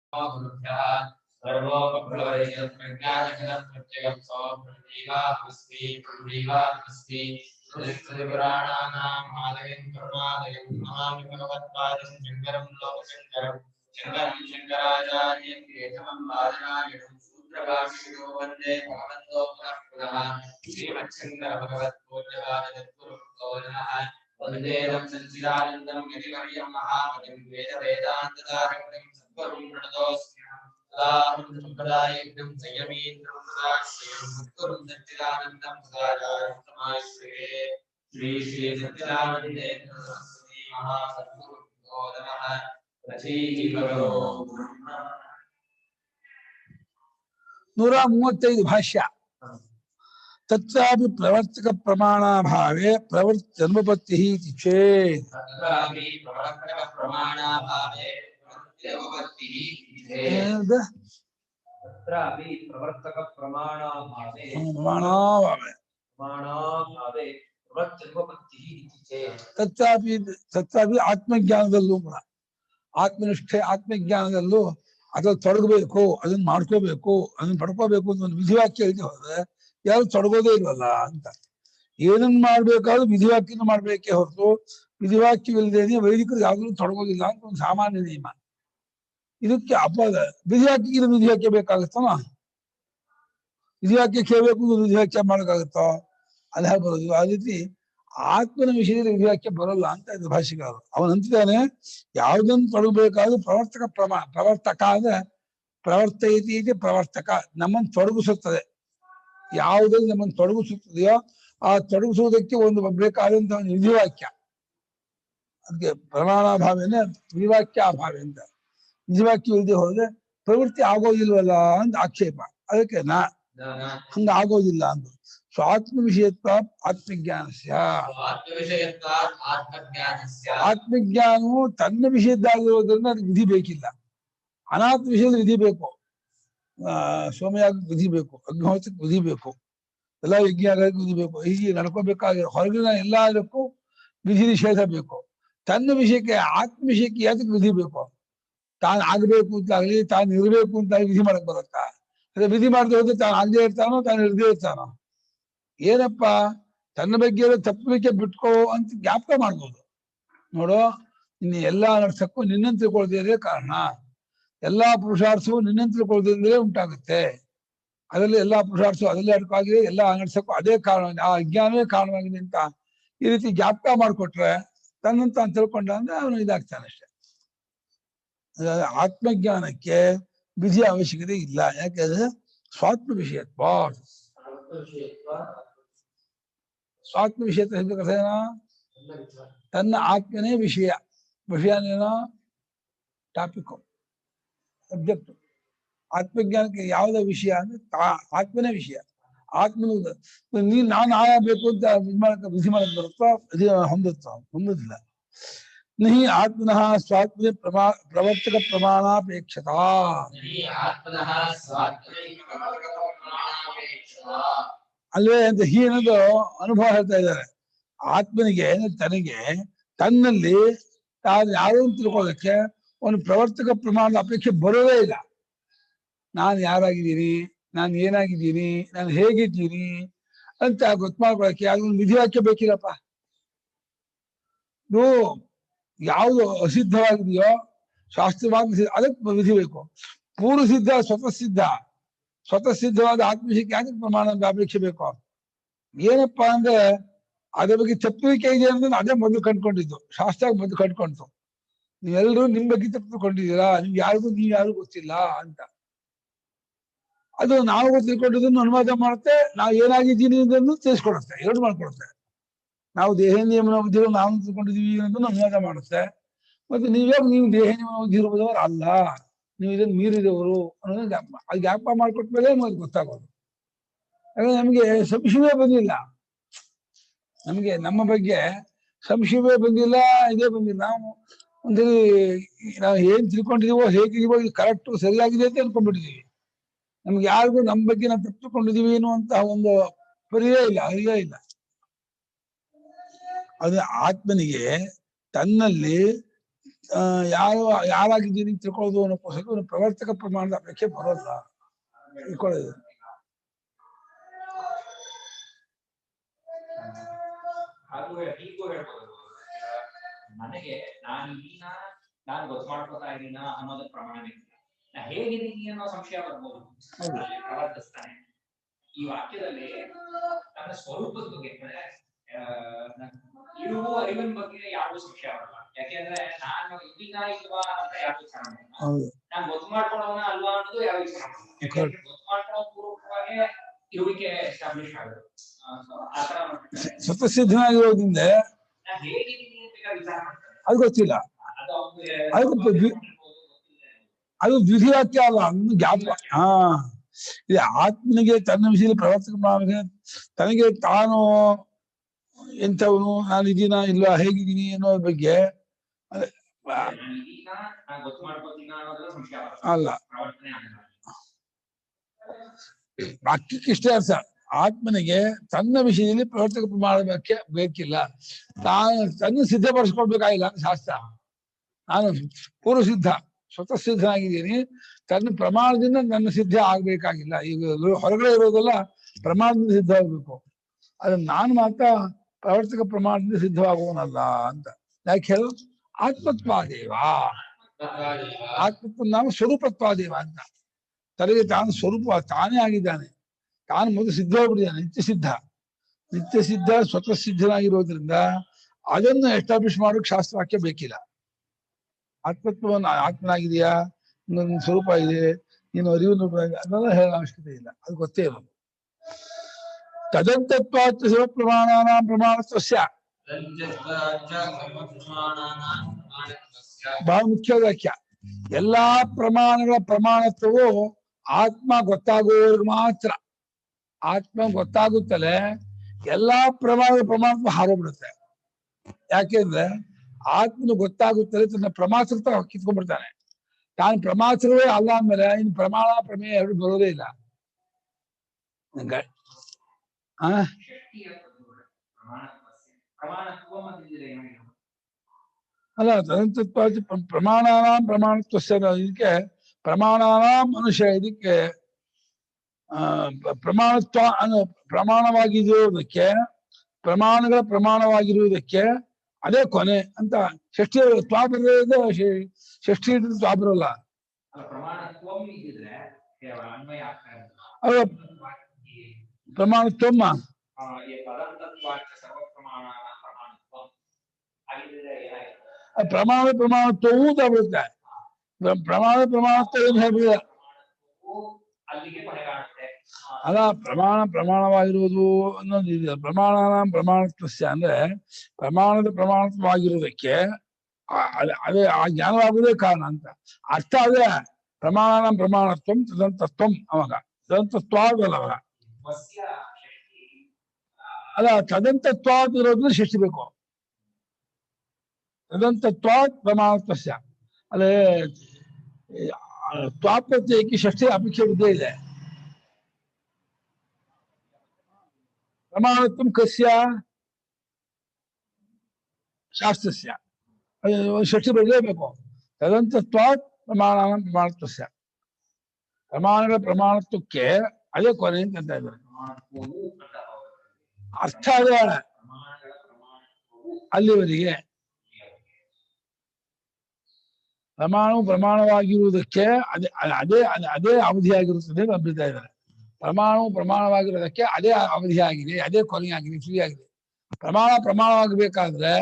शंकरं शंकराचार्यं केशवं बादरायणं सूत्रभाष्यो वन्दे भगवन्तो पुनः पुनः श्रीमच्छंकर भगवत्पूज्यपादसद्गुरुभ्यो नमः वन्देदं सच्चिदानन्दं यतिवर्यं महामतिं वेदवेदान्तदारकं सद्गुरुं प्रणतोऽस्मि सदानन्दसम्प्रदायज्ञं संयमीन्द्रं सदाश्रयं सद्गुरुं सच्चिदानन्दं सदाचार्यं समाश्रये श्री श्री सच्चिदानन्देन्द्र सरस्वती महासद्गुरुभ्यो नमः ನೂರ 35 ಭಾಷ್ಯ. ತತ್ರಾಪಿ ಪ್ರವರ್ತಕ ಪ್ರಮಾಣಾಭಾವೇ ಪ್ರವೃತ್ತಿ ಇತಿ ಚೇತ್ ತತ್ರಾಪಿ ಆತ್ಮಜ್ಞಾನದಲ್ಲೂ ಕೂಡ ಆತ್ಮನಿಷ್ಠೆ ಆತ್ಮಜ್ಞಾನದಲ್ಲೂ ಅದ್ರಲ್ಲಿ ತೊಡಗಬೇಕು, ಅದನ್ನ ಮಾಡ್ಕೋಬೇಕು, ಅದನ್ನ ಪಡ್ಕೋಬೇಕು ಅಂತ ಒಂದು ವಿಧಿವಾಕ್ಯ ಹೇಳ್ತಿ ಹೋದ್ರೆ ಯಾರು ತೊಡಗೋದೇ ಇಲ್ವಲ್ಲ ಅಂತ. ಏನನ್ನ ಮಾಡ್ಬೇಕಾದ್ರೂ ವಿಧಿವಾಕ್ಯನ ಮಾಡ್ಬೇಕೇ ಹೊರತು ವಿಧಿವಾಕ್ಯವಿಲ್ಲದೇನೆ ವೈದಿಕರು ಯಾವ್ದು ತೊಡಗೋದಿಲ್ಲ ಅಂತ ಒಂದು ಸಾಮಾನ್ಯ ನಿಯಮ. ಇದಕ್ಕೆ ವಿಧಿವಾಕ್ಯ ಬೇಕಾಗುತ್ತೋ? ವಿಧಿವಾಕ್ಯ ಕೇಳಬೇಕು, ವಿಧಿವಾಕ್ಯ ಮಾಡೋಕ್ಕಾಗುತ್ತೋ? ಅದ ಬರೋದು. ಆ ರೀತಿ ಆತ್ಮನ ವಿಷಯದಲ್ಲಿ ವಿಧಿವಾಕ್ಯ ಬರೋಲ್ಲ ಅಂತ ಇದು ಭಾಷೆಗಾರರು. ಅವನಂತಿದ್ದಾನೆ ಯಾವುದನ್ನು ತೊಡಗಬೇಕಾದ್ರೂ ಪ್ರವರ್ತಕ ಅಂದ್ರೆ ಪ್ರವರ್ತಯತಿ ಇದೆ. ಪ್ರವರ್ತಕ ನಮ್ಮನ್ನು ತೊಡಗಿಸುತ್ತದೆ. ಯಾವುದಲ್ಲಿ ನಮ್ಮನ್ನು ತೊಡಗಿಸುತ್ತದೆಯೋ ಆ ತೊಡಗಿಸುವುದಕ್ಕೆ ಒಂದು ಬೇಕಾದಂತಹ ಒಂದು ವಿಧಿವಾಕ್ಯ. ಅದಕ್ಕೆ ಪ್ರಮಾಣಾಭಾವೇನೆ ವಿಧಿವಾಕ್ಯ ಅಭಾವ ಅಂತ. ವಿಧಿವಾಕ್ಯ ಇಲ್ಲದೆ ಹೋದ್ರೆ ಪ್ರವೃತ್ತಿ ಆಗೋದಿಲ್ವಲ್ಲ ಅಂತ ಆಕ್ಷೇಪ. ಅದಕ್ಕೆ ಹಂಗ ಆಗೋದಿಲ್ಲ ಅಂತ. ಸ್ವಾತ್ಮ ವಿಷಯತ್ವ ಆತ್ಮಜ್ಞಾನಸ್ಯ. ಆತ್ಮಜ್ಞಾನವು ತನ್ನ ವಿಷಯದ್ದಾಗಿರೋದ್ರಿಂದ ಅದಕ್ಕೆ ವಿಧಿ ಬೇಕಿಲ್ಲ. ಅನಾತ್ಮ ವಿಷಯದ ವಿಧಿ ಬೇಕು. ಸೋಮಯಾಗಕ್ಕೆ ವಿಧಿ ಬೇಕು, ಅಗ್ನಿಹೋತ್ರಕ್ಕೆ ವಿಧಿ ಬೇಕು, ಎಲ್ಲ ಯಜ್ಞಾಗಕ್ಕೆ ವಿಧಿ ಬೇಕು. ಹೀಗೆ ನಡ್ಕೋಬೇಕಾಗಿರೋ ಹೊರಗಿನ ಎಲ್ಲದಕ್ಕೂ ವಿಧಿ ನಿಷೇಧ ಬೇಕು. ತನ್ನ ವಿಷಯಕ್ಕೆ ಆತ್ಮ ವಿಷಯಕ್ಕೆ ಯಾತಕ್ಕೆ ವಿಧಿ ಬೇಕು? ತಾನು ಆಗ್ಬೇಕು ಅಂತಾಗ್ಲಿ ತಾನು ಇರ್ಬೇಕು ಅಂತ ವಿಧಿ ಮಾಡಕ್ ಬರುತ್ತಾ? ಅದೇ ವಿಧಿ ಮಾಡದೆ ಹೋದ್ರೆ ತಾನು ಆಗದೆ ಇರ್ತಾನೋ ತಾನು ಇರದೇ ಇರ್ತಾನೋ? ಏನಪ್ಪ ತನ್ನ ಬಗ್ಗೆ ತಪ್ಪಲಿಕ್ಕೆ ಬಿಟ್ಕೋ ಅಂತ ಜ್ಞಾಪಕ ಮಾಡ್ಬೋದು. ನೋಡು, ಇನ್ನು ಎಲ್ಲಾ ಅನರ್ಥಕ್ಕೂ ನಿನ್ನನ್ನು ತಿಳ್ಕೊಳ್ದೇ ಕಾರಣ. ಎಲ್ಲಾ ಪುರುಷಾರ್ಥವೂ ನಿನ್ನನ್ನು ತಿಳ್ಕೊಳ್ದೇ ಉಂಟಾಗುತ್ತೆ. ಅದರಲ್ಲಿ ಎಲ್ಲಾ ಪುರುಷಾರ್ಥವು ಅದರಲ್ಲೇ ಅಡಕಾಗಿದೆ. ಎಲ್ಲಾ ಅನರ್ಥಕ್ಕೂ ಅದೇ ಕಾರಣ, ಆ ಅಜ್ಞಾನವೇ ಕಾರಣವಾಗಿದೆ ಅಂತ ಈ ರೀತಿ ಜ್ಞಾಪಕ ಮಾಡಿಕೊಟ್ರೆ ತನ್ನಂತ ತಾನು ತಿಳ್ಕೊಂಡ ಅಂದ್ರೆ ಅವನು ಇದಾಗ್ತಾನೆ ಅಷ್ಟೆ. ಆತ್ಮಜ್ಞಾನಕ್ಕೆ ವಿಧಿಯ ಅವಶ್ಯಕತೆ ಇಲ್ಲ. ಯಾಕೆಂದ್ರೆ ಸ್ವಾತ್ಮ ವಿಷಯತ್ವ. ಸ್ವಾತ್ಮ ವಿಷಯತ್ವ ಕಥೆನ ತನ್ನ ಆತ್ಮನೇ ವಿಷಯ. ವಿಷಯನೇನೋ ಟಾಪಿಕ್, ಸಬ್ಜೆಕ್ಟ್. ಆತ್ಮಜ್ಞಾನಕ್ಕೆ ಯಾವುದೇ ವಿಷಯ ಅಂದ್ರೆ ಆತ್ಮನೇ ವಿಷಯ. ಆತ್ಮನ ನಾನು ಆಗಬೇಕು ಅಂತ ವಿಧಿ ಮಾಡಕ್ ಬರುತ್ತೋ ಹೊಂದುದಿಲ್ಲ. ನಹಿ ಆತ್ಮನಃ ಸ್ವಾತ್ಮ ಪ್ರವರ್ತಕ ಪ್ರಮಾಣಾಪೇಕ್ಷತಾ. ಅಲ್ವೇ ಅಂತ ಅನ್ನೋದು ಅನುಭವ ಹೇಳ್ತಾ ಇದ್ದಾರೆ. ಆತ್ಮನಿಗೆ ತನಗೆ ತನ್ನಲ್ಲಿ ತಾನು ಯಾರು ತಿಳ್ಕೊಳ್ಳೋದಕ್ಕೆ ಒಂದು ಪ್ರವರ್ತಕ ಪ್ರಮಾಣದ ಅಪೇಕ್ಷೆ ಬರೋದೇ ಇಲ್ಲ. ನಾನು ಯಾರಾಗಿದ್ದೀನಿ, ನಾನು ಏನಾಗಿದ್ದೀನಿ, ನಾನು ಹೇಗಿದ್ದೀನಿ ಅಂತ ಗೊತ್ತು ಮಾಡ್ಕೊಳಕ್ಕೆ ಯಾವ್ದೊಂದು ವಿಧಿವಾಕ್ಯ ಬೇಕಿಲ್ಲಪ್ಪ. ಇದು ಯಾವುದು ಅಸಿದ್ಧವಾಗಿದೆಯೋ ಶಾಸ್ತ್ರವಾಗಿ ಅದಕ್ಕೆ ವಿಧಿ ಬೇಕು. ಪೂರ್ವ ಸಿದ್ಧ ಸ್ವತಃ ಸಿದ್ಧವಾದ ಆತ್ಮವಿಷಯಕ್ಕೆ ಯಾಕೆ ಪ್ರಮಾಣದ ಅಪೇಕ್ಷೆ ಬೇಕು? ಏನಪ್ಪಾ ಅಂದ್ರೆ ಅದ್ರ ಬಗ್ಗೆ ತಪ್ಪುವಿಕೆ ಇದೆ ಅಂದ್ರೆ ಅದೇ ಮೊದಲು ಕಂಡ್ಕೊಂಡಿದ್ದು. ಶಾಸ್ತ್ರ ಮೊದಲು ಕಂಡ್ಕೊಂತು. ನೀವೆಲ್ಲರೂ ನಿಮ್ ಬಗ್ಗೆ ತಪ್ಪುಕೊಂಡಿದ್ದೀರಾ, ನಿಮ್ಗೆ ನೀವ್ ಯಾರಿಗೂ ಗೊತ್ತಿಲ್ಲ ಅಂತ. ಅದು ನಾವು ತಿಳ್ಕೊಂಡಿದ್ದನ್ನು ಅನುವಾದ ಮಾಡುತ್ತೆ, ನಾವು ಏನಾಗಿದ್ದೀನಿ ಅನ್ನೋದನ್ನು ತಿಳಿಸ್ಕೊಡುತ್ತೆ. ಎರಡು ಮಾಡ್ಕೊಡುತ್ತೆ. ನಾವು ದೇಹ ನಿಯಮನ ಬುದ್ಧಿಗಳು ನಾವು ತಿಳ್ಕೊಂಡಿದೀವಿ ಅನ್ನೋದನ್ನು ಅನುವಾದ ಮಾಡುತ್ತೆ. ಮತ್ತೆ ನೀವು ದೇಹ ನಿಯಮನ ಬುದ್ಧಿ ಇರುವುದವರು ಅಲ್ಲ, ನೀವು ಇದನ್ನು ಮೀರಿದವರು ಅನ್ನೋದನ್ನ ಅದು ಜ್ಞಾಪಕ ಮಾಡ್ಕೊಟ್ಟ ಮೇಲೆ ನಮಗೆ ಗೊತ್ತಾಗೋದು. ಯಾಕಂದ್ರೆ ನಮಗೆ ಸಂಶಯವೇ ಬಂದಿಲ್ಲ. ನಮಗೆ ನಮ್ಮ ಬಗ್ಗೆ ಸಂಶಯವೇ ಬಂದಿಲ್ಲ, ಇದೇ ಬಂದಿಲ್ಲ. ನಾವು ಒಂದ್ಸರಿ ನಾವು ಏನ್ ತಿಳ್ಕೊಂಡಿದೀವೋ ಹೇಗಿದೀವೋ ಇದು ಕರೆಕ್ಟ್ ಸರಿಯಾಗಿದೆ ಅಂತ ಅನ್ಕೊಂಡ್ಬಿಟ್ಟಿದೀವಿ. ನಮ್ಗೆ ಯಾರಿಗೂ ನಮ್ಮ ಬಗ್ಗೆ ನಾವು ತಪ್ಪಿಕೊಂಡಿದೀವಿ ಅನ್ನುವಂತಹ ಒಂದು ಅರಿವೇ ಇಲ್ಲ. ಅದು ಆತ್ಮನಿಗೆ ತನ್ನಲ್ಲಿ ಯಾರು ಯಾರಾಗಿದ್ದೀನಿ ತಿಳ್ಕೊಳ್ಳೋದು ಅನ್ನೋಕ್ಕೋಸ್ಕರ ಒಂದು ಪ್ರವರ್ತಕ ಪ್ರಮಾಣದ ಅಪೇಕ್ಷೆ ಬರೋಲ್ಲ ತಿಳ್ಕೊಳ್ಳೋದು. ಹಾಗೂ ಹೀಗೂ ಹೇಳ್ಬೋದು, ನನಗೆ ನಾನು ಗೊತ್ತು ಮಾಡ್ಕೋತಾ ಇದ್ದೀನ ಅನ್ನೋದ ಪ್ರಮಾಣ ನಾ ಹೇಗಿದ್ದೀನಿ ಅನ್ನೋ ಸಂಶಯ ಬರ್ಬೋದು. ಪ್ರವರ್ತಿಸ್ತಾನೆ ಈ ವಾಕ್ಯದಲ್ಲಿ ನನ್ನ ಸ್ವರೂಪದ ಬಗ್ಗೆ ಇರುವ ಅರಿವಿನ ಬಗ್ಗೆ ಯಾರಿಗೂ ಸಂಶಯ ಬರಲ್ಲ. ಯಾಕೆಂದ್ರೆ ನಾನು ಇದೀನ ಇಲ್ವಾ ಅಂತ ಯಾರು ವಿಚಾರ ಮಾಡಲ್ಲ, ನಾನು ಗೊತ್ತು ಮಾಡ್ಕೊಳ್ಳೋಣ ಅಲ್ವಾ ಅನ್ನೋದು ಯಾರು ವಿಚಾರ ಮಾಡಲ್ಲ. ಗೊತ್ತು ಮಾಡ್ಕೊಳ್ಳೋ ಪೂರ್ವಕವಾಗಿ ಇರುವಿಕೆ ಎಸ್ಟಾಬ್ಲಿಷ್ ಆಗುತ್ತೆ. ಸ್ವತಃಸಿದ್ಧನಾಗಿರೋದ್ರಿಂದ ಅದು ಗೊತ್ತಿಲ್ಲ, ಅದು ದ್ವಿತೀಯಾಖ್ಯ ಅಲ್ಲ, ಅನ್ನು ಜ್ಞಾಪ. ಇದು ಆತ್ಮನಿಗೆ ತನ್ನ ವಿಷಯದಲ್ಲಿ ಪ್ರವರ್ತಕ ತನಗೆ ತಾನು ಎಂಥವನು, ನಾನು ಇದೀನ ಇಲ್ಲ ಹೇಗಿದ್ದೀನಿ ಅನ್ನೋ ಬಗ್ಗೆ ಅಲ್ಲ. ವಾಕ್ಯಕ್ಕೆ ಇಷ್ಟೇ ಅರ್ಥ. ಆತ್ಮನಿಗೆ ತನ್ನ ವಿಷಯದಲ್ಲಿ ಪ್ರವರ್ತಕ ಪ್ರಮಾಣ ಬೇಕಿಲ್ಲ, ತಾನು ತನ್ನ ಸಿದ್ಧಪಡಿಸ್ಕೊಳ್ಬೇಕಾಗಿಲ್ಲ ಅಂತ ಶಾಸ್ತ್ರ. ನಾನು ಪೂರ್ವ ಸಿದ್ಧ ಸ್ವತಃ ಸಿದ್ಧನಾಗಿದ್ದೀನಿ, ತನ್ನ ಪ್ರಮಾಣದಿಂದ ನನ್ನ ಸಿದ್ಧ ಆಗ್ಬೇಕಾಗಿಲ್ಲ. ಈಗ ಹೊರಗಡೆ ಇರೋದೆಲ್ಲ ಪ್ರಮಾಣದಿಂದ ಸಿದ್ಧ ಆಗ್ಬೇಕು, ಅದನ್ನ ನಾನು ಮಾತ್ರ ಪ್ರವರ್ತಕ ಪ್ರಮಾಣದಿಂದ ಸಿದ್ಧವಾಗುವನಲ್ಲ ಅಂತ. ಯಾಕೆ ಹೇಳು? ಆತ್ಮತ್ವಾದೇವ, ಆತ್ಮತ್ವ ನಾವು ಸ್ವರೂಪತ್ವಾದೇವ ಅಂತ. ತನಗೆ ತಾನು ಸ್ವರೂಪ ತಾನೇ ಆಗಿದ್ದಾನೆ, ತಾನು ಮೊದಲು ಸಿದ್ಧವಾಗಿಬಿಟ್ಟಿದ್ದಾನೆ, ನಿತ್ಯ ಸಿದ್ಧ ಸ್ವತಃ ಸಿದ್ಧನಾಗಿರೋದ್ರಿಂದ ಅದನ್ನು ಎಸ್ಟಾಬ್ಲಿಷ್ ಮಾಡೋಕೆ ಶಾಸ್ತ್ರವಾಕ್ಯ ಬೇಕಿಲ್ಲ. ಆತ್ಮತ್ವವನ್ನು ಆತ್ಮನಾಗಿದೆಯಾ, ನನ್ನ ಸ್ವರೂಪ ಇದೆ, ನೀನು ಅರಿವು ಅದೆಲ್ಲ ಹೇಳೋ ಅವಶ್ಯಕತೆ ಇಲ್ಲ, ಅದು ಗೊತ್ತೇ ಇರೋದು. ತದಂತತ್ವಾಚ ಸರ್ವಪ್ರಮಾಣಾನಾಂ ಪ್ರಮಾಣತ್ವಸ್ಯ, ಬಹಳ ಮುಖ್ಯವಾದ ವಾಕ್ಯ. ಎಲ್ಲಾ ಪ್ರಮಾಣಗಳ ಪ್ರಮಾಣತ್ವವು ಆತ್ಮ ಗೊತ್ತಾಗುವವರೆಗೆ ಮಾತ್ರ. ಆತ್ಮ ಗೊತ್ತಾಗುತ್ತಲೇ ಎಲ್ಲಾ ಪ್ರಮಾಣದ ಪ್ರಮಾಣತ್ವ ಹಾರೋಗ್ಬಿಡುತ್ತೆ. ಯಾಕೆಂದ್ರೆ ಆತ್ಮನು ಗೊತ್ತಾಗುತ್ತಲೇ ತನ್ನ ಪ್ರಮಾತ್ರತ ಕಿತ್ಕೊಂಡ್ಬಿಡ್ತಾನೆ. ತಾನು ಪ್ರಮಾತ್ರವೇ ಅಲ್ಲ ಅಂದ್ಮೇಲೆ ಇನ್ನು ಪ್ರಮಾಣ ಪ್ರಮೇಯ ಎರಡು ಬರೋದೇ ಇಲ್ಲ. ಅಲ್ಲ, ತದಂತತ್ವ ಪ್ರಮಾಣಾನಾಂ ಪ್ರಮಾಣತ್ವಸ್ಯ, ಇದಕ್ಕೆ ಪ್ರಮಾಣಾನಾಂ ಮನುಷ್ಯ, ಇದಕ್ಕೆ ಪ್ರಮಾಣವಾಗಿರುವುದಕ್ಕೆ, ಪ್ರಮಾಣಗಳ ಪ್ರಮಾಣವಾಗಿರುವುದಕ್ಕೆ ಅದೇ ಕೊನೆ ಅಂತ ಷಷ್ಠಿ ತ್ವಾಪರದ ಷಷ್ಠಿ ತ್ವಾಪರಲ್ಲ. ಪ್ರಮಾಣತ್ವಮ್ಮ ಪ್ರಮಾಣತ್ವವೂ ಬರುತ್ತೆ. ಪ್ರಮಾಣತ್ವ ಏನು ಹೇಳ್ಬಿಡ ಅಲ್ಲ, ಪ್ರಮಾಣವಾಗಿರುವುದು ಅನ್ನೋದು. ಪ್ರಮಾಣತ್ವಸ್ಯ ಅಂದ್ರೆ ಪ್ರಮಾಣದ ಪ್ರಮಾಣತ್ವವಾಗಿರುವುದಕ್ಕೆ ಅದೇ ಆ ಜ್ಞಾನವಾಗುವುದೇ ಕಾರಣ ಅಂತ ಅರ್ಥ. ಅದೇ ಪ್ರಮಾಣತ್ವಂ ತದಂತತ್ವಂ. ಅವಾಗ ತದಂತತ್ವಾದಲ್ಲ, ಅವಾಗ ಅಲ್ಲ, ತದಂತತ್ವಾದ್ ಇರೋದನ್ನ ಷಷ್ಟಿಬೇಕು. ತದಂತತ್ವಾದ್ ಪ್ರಮಾಣತ್ವಸ್ಯ, ಅಲ್ಲೇ ತ್ವಾಪ್ರತ್ಯಯಕ್ಕೆ ಷಷ್ಠಿ ಅಪೇಕ್ಷೆ ಇದ್ದೇ ಇದೆ. ಪ್ರಮಾಣತ್ವಂ ಕಸ್ಯ ಶಾಸ್ತ್ರಸ್ಯ, ಷಷ್ಠಿ ಬರಲೇಬೇಕು. ತದಂತತ್ವಾತ್ ಪ್ರಮಾಣತ್ವಸ್ಯ, ಪ್ರಮಾಣಗಳ ಪ್ರಮಾಣತ್ವಕ್ಕೆ ಅದೇ ಕೊನೆ ಅಂತ ಇದ್ದಾರೆ. ಅರ್ಥ ಅದೇ ಅಲ್ಲಿವರೆಗೆ. ಪ್ರಮಾಣವು ಪ್ರಮಾಣವಾಗಿರುವುದಕ್ಕೆ ಅದೇ ಅವಧಿಯಾಗಿರುತ್ತದೆ ಅಂತ ನಂಬಿತಾ ಇದ್ದಾರೆ. ಪ್ರಮಾಣವು ಪ್ರಮಾಣವಾಗಿರೋದಕ್ಕೆ ಅದೇ ಅವಧಿಯಾಗಿದೆ, ಅದೇ ಕೊನೆಯಾಗಿದೆ, ಫ್ರೀ ಆಗಿದೆ. ಪ್ರಮಾಣವಾಗಬೇಕಾದ್ರೆ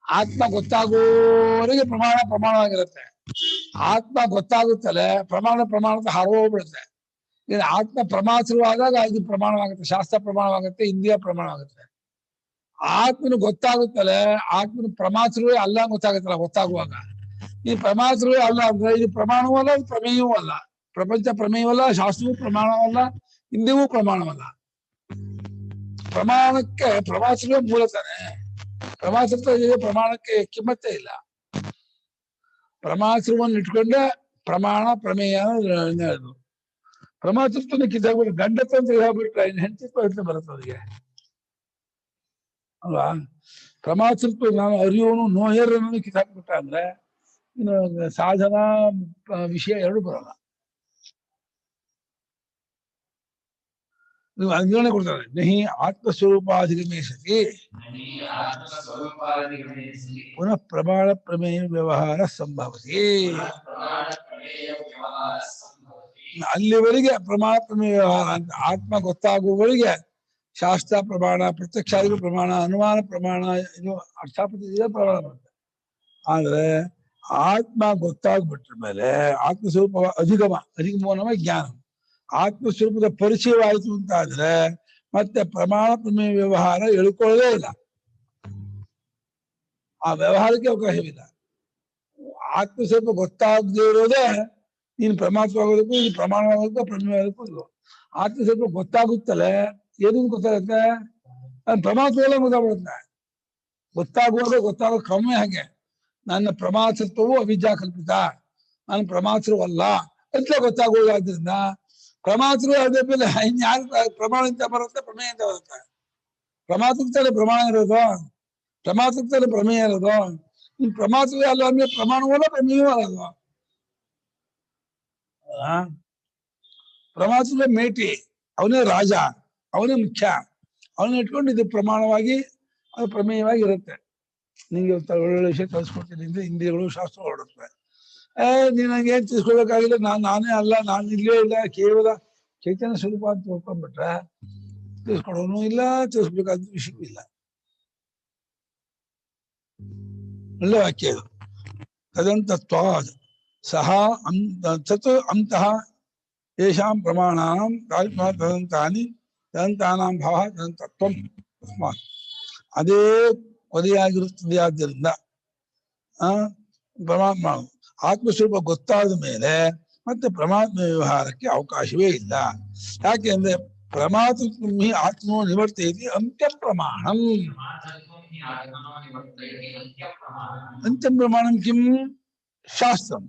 ಆತ್ಮ ಗೊತ್ತಾಗುವವರೆಗೆ ಪ್ರಮಾಣವಾಗಿರುತ್ತೆ. ಆತ್ಮ ಗೊತ್ತಾಗುತ್ತಲೇ ಪ್ರಮಾಣದ ಹಾರೋಗ್ಬಿಡುತ್ತೆ. ಇನ್ನು ಆತ್ಮ ಪ್ರಮಾತ್ರವಾದಾಗ ಇದು ಪ್ರಮಾಣವಾಗುತ್ತೆ, ಶಾಸ್ತ್ರ ಪ್ರಮಾಣವಾಗುತ್ತೆ, ಇಂದ್ರಿಯ ಪ್ರಮಾಣವಾಗುತ್ತೆ. ಆತ್ಮನು ಗೊತ್ತಾಗುತ್ತಲೇ ಆತ್ಮನ ಪ್ರಮಾತ್ರವೇ ಅಲ್ಲ ಗೊತ್ತಾಗುತ್ತಲ್ಲ. ಗೊತ್ತಾಗುವಾಗ ಈ ಪ್ರಮಾತ್ರವೇ ಅಲ್ಲ ಅಂದ್ರೆ ಇದು ಪ್ರಮಾಣವೂ ಅಲ್ಲ, ಇದು ಪ್ರಮೇಯವೂ ಅಲ್ಲ. ಪ್ರಪಂಚ ಪ್ರಮೇಯವಲ್ಲ, ಶಾಸ್ತ್ರವೂ ಪ್ರಮಾಣವಲ್ಲ, ಇಂದ್ರಿಯವೂ ಪ್ರಮಾಣವಲ್ಲ. ಪ್ರಮಾಣಕ್ಕೆ ಪ್ರಮಾತ್ರವೇ ಮೂಲ ತಾನೆ. ಪ್ರಮಾಣಕ್ಕೆ ಕಿಮ್ಮತ್ತೇ ಇಲ್ಲ. ಪ್ರಮಾತ್ರವನ್ನು ಇಟ್ಕೊಂಡೆ ಪ್ರಮಾಣ ಪ್ರಮೇಯ ಅನ್ನೋದು. ಪ್ರಮಾತೃತ್ವನ ಕಿತ್ತಾಗ್ಬಿಟ್ಟು ಗಂಡತ್ವ ಅಂತ ಹೇಳ್ಬಿಟ್ರೆ ಇನ್ನು ಹೆಂಡತಿತ್ವ ಅಂತ ಬರುತ್ತೆ ಅವರಿಗೆ ಅಲ್ವಾ. ಪ್ರಮಾತೃತ್ವ ನಾನು ಅರಿಯೋನು ನೋಯರ್ ಅನ್ನೋದು ಕಿತ್ತಾಕ್ಬಿಟ್ಟ ಅಂದ್ರೆ ಇನ್ನು ಸಾಧನ ವಿಷಯ ಎರಡು ಬರಲ್ಲ. ನೀವು ವಿವರಣೆ ಕೊಡ್ತಾರೆ, ನಹಿ ಆತ್ಮಸ್ವರೂಪಾಧಿಗಮೇಶತಿ ಪುನಃ ಪ್ರಮಾಣ ಪ್ರಮೇಯ ವ್ಯವಹಾರ ಸಂಭವತಿ. ಅಲ್ಲಿವರೆಗೆ ಪ್ರಮಾಣ ಪ್ರಮೇಯ ವ್ಯವಹಾರ ಅಂತ ಆತ್ಮ ಗೊತ್ತಾಗುವವರೆಗೆ ಶಾಸ್ತ್ರ ಪ್ರಮಾಣ, ಪ್ರತ್ಯಕ್ಷಾದಿಗಳು ಪ್ರಮಾಣ, ಅನುಮಾನ ಪ್ರಮಾಣ, ಇದು ಅರ್ಥಾಪತ್ತಿ ಪ್ರಮಾಣ ಬರುತ್ತೆ. ಆದ್ರೆ ಆತ್ಮ ಗೊತ್ತಾಗ್ಬಿಟ್ರ ಮೇಲೆ ಆತ್ಮಸ್ವರೂಪ ಅಧಿಗಮನ ಜ್ಞಾನ, ಆತ್ಮಸ್ವರೂಪದ ಪರಿಚಯವಾಯಿತು ಅಂತ ಆದ್ರೆ ಮತ್ತೆ ಪ್ರಮಾಣ ಪ್ರಮೇಯ ವ್ಯವಹಾರ ಎಳ್ಕೊಳ್ಳೋದೇ ಇಲ್ಲ, ಆ ವ್ಯವಹಾರಕ್ಕೆ ಅವಕಾಶವಿಲ್ಲ. ಆತ್ಮಸ್ವರೂಪ ಗೊತ್ತಾಗದೇ ಇರೋದೇ ನೀನು ಪ್ರಮಾಣವಾಗೋದಕ್ಕೂ, ಇದು ಪ್ರಮಾಣವಾಗೋದಕ್ಕೂ ಪ್ರಮೇಯವಾಗೋದಕ್ಕೂ ಇದು. ಆತ್ಮಸ್ವರೂಪ ಗೊತ್ತಾಗುತ್ತಲೇ ಏನೇನು ಗೊತ್ತಾಗುತ್ತೆ, ಪ್ರಮಾಣವೆಲ್ಲ ಗೊತ್ತಾಗ್ಬಿಡುತ್ತೆ. ಗೊತ್ತಾಗೋ ಕ್ರಮೇ ಹಾಗೆ. ನನ್ನ ಪ್ರಮಾತೃತ್ವವು ಅವಿದ್ಯಾ ಕಲ್ಪಿತ, ನಾನು ಪ್ರಮಾತೃವಲ್ಲ ಅಂತ ಗೊತ್ತಾಗೋದಾದ್ರಿಂದ ಪ್ರಮಾತೃ ಅದೇ ಮೇಲೆ ಇನ್ಯಾರು ಪ್ರಮಾಣ ಅಂತ ಬರುತ್ತೆ, ಪ್ರಮೇಯ ಅಂತ ಬರುತ್ತೆ. ಪ್ರಮಾತೃಕ್ತಲ್ಲಿ ಪ್ರಮಾಣ ಇರೋದು, ಪ್ರಮಾತೃಕ್ತಲ್ಲಿ ಪ್ರಮೇಯ ಇರೋದು. ಇನ್ ಪ್ರಮಾತೃ ಅಲ್ಲ ಅಂದ್ರೆ ಪ್ರಮಾಣವಲ್ಲ ಪ್ರಮೇಯವೂ ಅಲ್ಲದು. ಪ್ರಮಾತೃ ಮೇಟಿ, ಅವನೇ ರಾಜ, ಅವನೇ ಮುಖ್ಯ, ಅವನ್ನ ಇಟ್ಕೊಂಡು ಇದು ಪ್ರಮಾಣವಾಗಿ ಅದು ಪ್ರಮೇಯವಾಗಿ ಇರುತ್ತೆ. ನಿಂಗೆ ಒಳ್ಳೊಳ್ಳೆ ವಿಷಯ ಕಲಿಸ್ಕೊಡ್ತೀನಿ ಅಂದ್ರೆ ಇಂದ್ರಿಯಗಳು ಶಾಸ್ತ್ರ ಹೊರಡುತ್ತವೆ. ನೀನ್ ನಂಗೆ ಏನ್ ತಿಳ್ಸ್ಕೊಳ್ಬೇಕಾಗಿಲ್ಲ, ನಾನೇ ಅಲ್ಲ, ನಾನು ಇಲ್ಲೇ ಇಲ್ಲ, ಕೇವಲ ಚೈತನ್ಯ ಸ್ವರೂಪ ಅಂತ ತಿಳ್ಕೊಂಡ್ಬಿಟ್ರೆ ತಿಳ್ಸ್ಕೊಡೋನು ಇಲ್ಲ, ತಿಳ್ಸ್ಬೇಕಾದ ವಿಷಯವೂ ಇಲ್ಲ. ಒಳ್ಳೆ ವಾಕ್ಯ ಇದು. ತದಂತತ್ವಾದ್ ಸಹ ತತ್ ಅಂತಃ ಯೇಷಾಂ ಪ್ರಮಾಣಾನಾಂ ತದಂತಾನಿ ತದಂತಾನಾಂ ಭಾವ ತದಂತತ್ವಂ ತಸ್ಮಾತ್ ಅದೇ ಕೊನೆಯಾಗಿರುತ್ತದೆ. ಆದ್ದರಿಂದ ಪರಮಾತ್ಮ ಆತ್ಮಸ್ವರೂಪ ಗೊತ್ತಾದ ಮೇಲೆ ಮತ್ತೆ ಪರಮಾತ್ಮ ವ್ಯವಹಾರಕ್ಕೆ ಅವಕಾಶವೇ ಇಲ್ಲ. ಯಾಕೆಂದ್ರೆ ಪ್ರಮಾತೃ ಆತ್ಮೋ ನಿವರ್ತಯತಿ ಅಂತ್ಯ ಪ್ರಮಾಣಂ. ಅಂತ್ಯಂ ಪ್ರಮಾಣಂ ಕಿಂ? ಶಾಸ್ತ್ರಂ.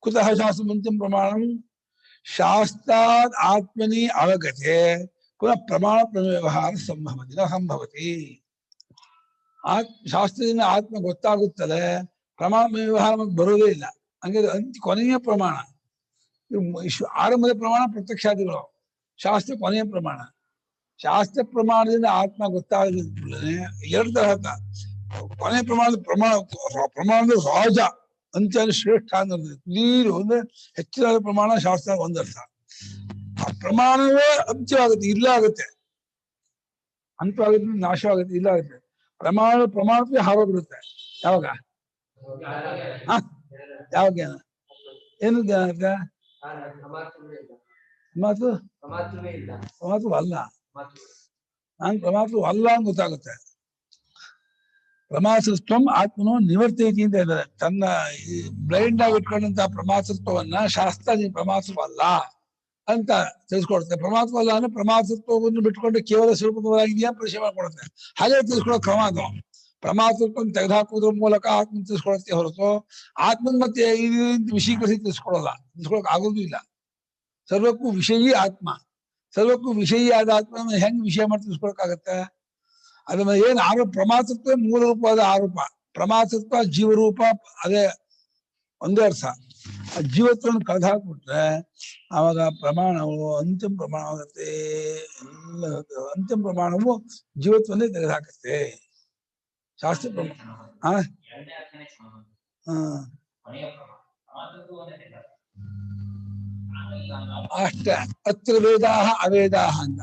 ಕುತಃ ಶಾಸ್ತ್ರಂ ಅಂತ್ಯಂ ಪ್ರಮಾಣಂ? ಶಾಸ್ತ್ರಾತ್ ಆತ್ಮನಿ ಅವಗತೆ ಪುನಃ ಪ್ರಮಾಣ ವ್ಯವಹಾರ ಸಂಭವತಿ ನ ಸಂಭವತಿ. ಶಾಸ್ತ್ರದಿಂದ ಆತ್ಮ ಗೊತ್ತಾಗುತ್ತದೆ, ಪ್ರಮಾಣ ವ್ಯವಹಾರ ಬರೋದೇ ಇಲ್ಲ. ಹಂಗೆ ಕೊನೆಯ ಪ್ರಮಾಣ, ಆರಂಭದ ಪ್ರಮಾಣ ಪ್ರತ್ಯಕ್ಷಾದಿಗಳು, ಶಾಸ್ತ್ರ ಕೊನೆಯ ಪ್ರಮಾಣ. ಶಾಸ್ತ್ರ ಪ್ರಮಾಣದಿಂದ ಆತ್ಮ ಗೊತ್ತಾಗಲಿಲ್ಲ ಎರಡು ತರಹ. ಕೊನೆಯ ಪ್ರಮಾಣದ ರಾಜ ಅಂತ ಶ್ರೇಷ್ಠ ಅಂದ್ರೆ ನೀರು ಅಂದ್ರೆ ಹೆಚ್ಚಿನ ಪ್ರಮಾಣ, ಶಾಸ್ತ್ರ ಒಂದರ್ಥ. ಆ ಪ್ರಮಾಣವೇ ಅಂತ್ಯವಾಗುತ್ತೆ, ಇಲ್ಲ ಆಗುತ್ತೆ, ಅಂತವಾಗುತ್ತೆ, ನಾಶವಾಗುತ್ತೆ, ಇಲ್ಲ ಆಗುತ್ತೆ. ಪ್ರಮಾಣಕ್ಕೆ ಹಾರ ಬಿಡುತ್ತೆ. ಯಾವಾಗ ಯಾವ ಜ್ಞಾನ? ಏನು ಜ್ಞಾನ ಆಗುತ್ತೆ? ಪ್ರಮಾತ್ವ ಅಲ್ಲ, ನಾನು ಪ್ರಮಾತ್ವ ಅಲ್ಲ ಅಂತ ಗೊತ್ತಾಗುತ್ತೆ. ಪ್ರಮಾತೃತ್ವಂ ಆತ್ಮನೋ ನಿವರ್ತೈತಿ ಅಂತ ಹೇಳಿದ್ದಾರೆ. ತನ್ನ ಬ್ಲೈಂಡ್ ಆಗಿ ಇಟ್ಕೊಂಡಂತಹ ಪ್ರಮಾತೃತ್ವವನ್ನ ಶಾಸ್ತ್ರ ನೀನು ಪ್ರಮಾತೃವಲ್ಲ ಅಂತ ತಿಳಿಸ್ಕೊಡುತ್ತೆ. ಪ್ರಮಾತ್ವ ಅಲ್ಲ ಅಂದ್ರೆ ಪ್ರಮಾತೃತ್ವವನ್ನು ಬಿಟ್ಕೊಂಡು ಕೇವಲ ಸ್ವರೂಪವಾಗಿದೆಯಾ ಪರಿಚಯ ಮಾಡ್ಕೊಡುತ್ತೆ. ಹಾಗೆ ತಿಳಿಸ್ಕೊಡೋ ಕ್ರಮ ಅದು. ಪ್ರಮಾತೃತ್ವವನ್ನು ತೆಗೆದುಹಾಕುವುದ್ರ ಮೂಲಕ ಆತ್ಮ ತಿಳಿಸ್ಕೊಡುತ್ತೆ ಹೊರತು ಆತ್ಮನ್ ಮತ್ತೆ ವಿಷಯೀಕರಿಸಿ ತಿಳಿಸ್ಕೊಳಕ್ ಆಗೋದು ಇಲ್ಲ. ಸರ್ವಕ್ಕೂ ವಿಷಯೀ ಆತ್ಮ, ಸರ್ವಕ್ಕೂ ವಿಷಯೀ ಆದ ಆತ್ಮ ಹೆಂಗ್ ವಿಷಯ ಮಾಡಿ ತಿಳಿಸ್ಕೊಳಕ್ಕಾಗತ್ತೆ? ಅದ್ರ ಏನ್ ಆರೋಪ? ಪ್ರಮಾತೃತ್ವ ಮೂಲ ರೂಪವಾದ ಆರೋಪ, ಪ್ರಮಾತೃತ್ವ ಜೀವರೂಪ, ಅದೇ ಒಂದೇ ಅರ್ಥ. ಆ ಜೀವತ್ವವನ್ನು ಕಳೆದು ಹಾಕ್ಬಿಟ್ರೆ ಆವಾಗ ಪ್ರಮಾಣವು ಅಂತಿಮ ಪ್ರಮಾಣ ಆಗುತ್ತೆ. ಅಂತಿಮ ಪ್ರಮಾಣವು ಜೀವತ್ವನ್ನೇ ತೆಗೆದುಹಾಕತ್ತೆ. ಶಾಸ್ತ್ರ ಪ್ರಮಾಣ ಅಷ್ಟ. ಅತ್ರ ವೇದಾಹ ಅವೇದಾಹ ಅಂತ.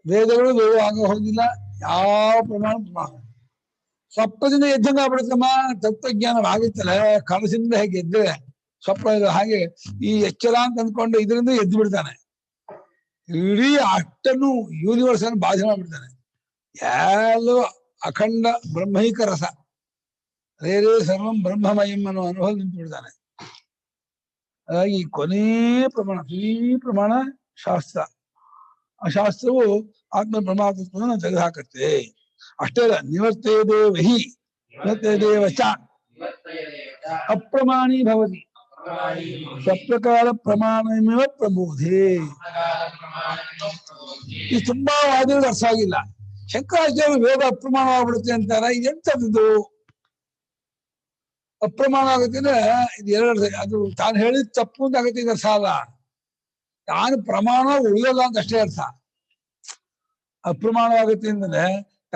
ವೇದಗಳು ವೇದವಾಗ ಹೋಗಿಲ್ಲ, ಯಾವ ಪ್ರಮಾಣ ಸ್ವಪ್ನದಿಂದ ಎದ್ದಂಗ ಆಗ್ಬಿಡುತ್ತಮ್ಮ. ತತ್ವಜ್ಞಾನವಾಗುತ್ತಲ್ಲ, ಕನಸಿಂದ ಹೇಗೆ ಎದ್ದರೆ ಸ್ವಪ್ನ ಹಾಗೆ ಈ ಎಚ್ಚರ ಅಂತ ಅಂದ್ಕೊಂಡು ಇದರಿಂದ ಎದ್ದು ಬಿಡ್ತಾನೆ. ಇಡೀ ಅಷ್ಟನ್ನು ಯೂನಿವರ್ಸ್ ಅನ್ನು ಬಾಧೆ ಮಾಡ್ಬಿಡ್ತಾನೆ. ಎಲ್ಲೋ ಅಖಂಡ ಬ್ರಹ್ಮೈಕ ರಸ, ರೇ ಸರ್ವಂ ಬ್ರಹ್ಮಮಯಂ ಅನ್ನೋ ಅನುಭವ ನಿಂತು ಬಿಡ್ತಾನೆ. ಹಾಗಾಗಿ ಕೊನೇ ಪ್ರಮಾಣ ಶಾಸ್ತ್ರ. ಆ ಶಾಸ್ತ್ರವು ಆತ್ಮ ಪ್ರಮಾತೃತ್ವವನ್ನು ತೆಗೆದುಹಾಕತ್ತೆ. ಅಷ್ಟೇ ಅಲ್ಲ, ನಿವರ್ತಯದೇವಹಿ ನಿವರ್ತಯದೇವಚ ಅಪ್ರಮಾಣೀ ಭವತಿ ಸ್ವಪ್ರಕಾರ ಪ್ರಮಾಣಮೇವ ಪ್ರಬೋಧೆ. ಇದು ತುಂಬಾ ವಾದಿಗಳು ಅರ್ಥ ಆಗಿಲ್ಲ. ಶಂಕರಾಚಾರ್ಯ ವೇದ ಅಪ್ರಮಾಣವಾಗ್ಬಿಡುತ್ತೆ ಅಂತಾರೆ. ಇದೆಂತದ್ದು ಅಪ್ರಮಾಣ ಆಗುತ್ತೆ ಅಂದ್ರೆ ಇದು ಎರಡು, ಅದು ತಾನು ಹೇಳಿದ ತಪ್ಪು ಅಂತ ಆಗತ್ತೆ. ಇದರ ಸಾಲ ತಾನು ಪ್ರಮಾಣ ಉಳಿಯಲ್ಲ ಅಂತ ಅಷ್ಟೇ ಅರ್ಥ. ಅಪ್ರಮಾಣವಾಗುತ್ತೆ ಅಂದ್ರೆ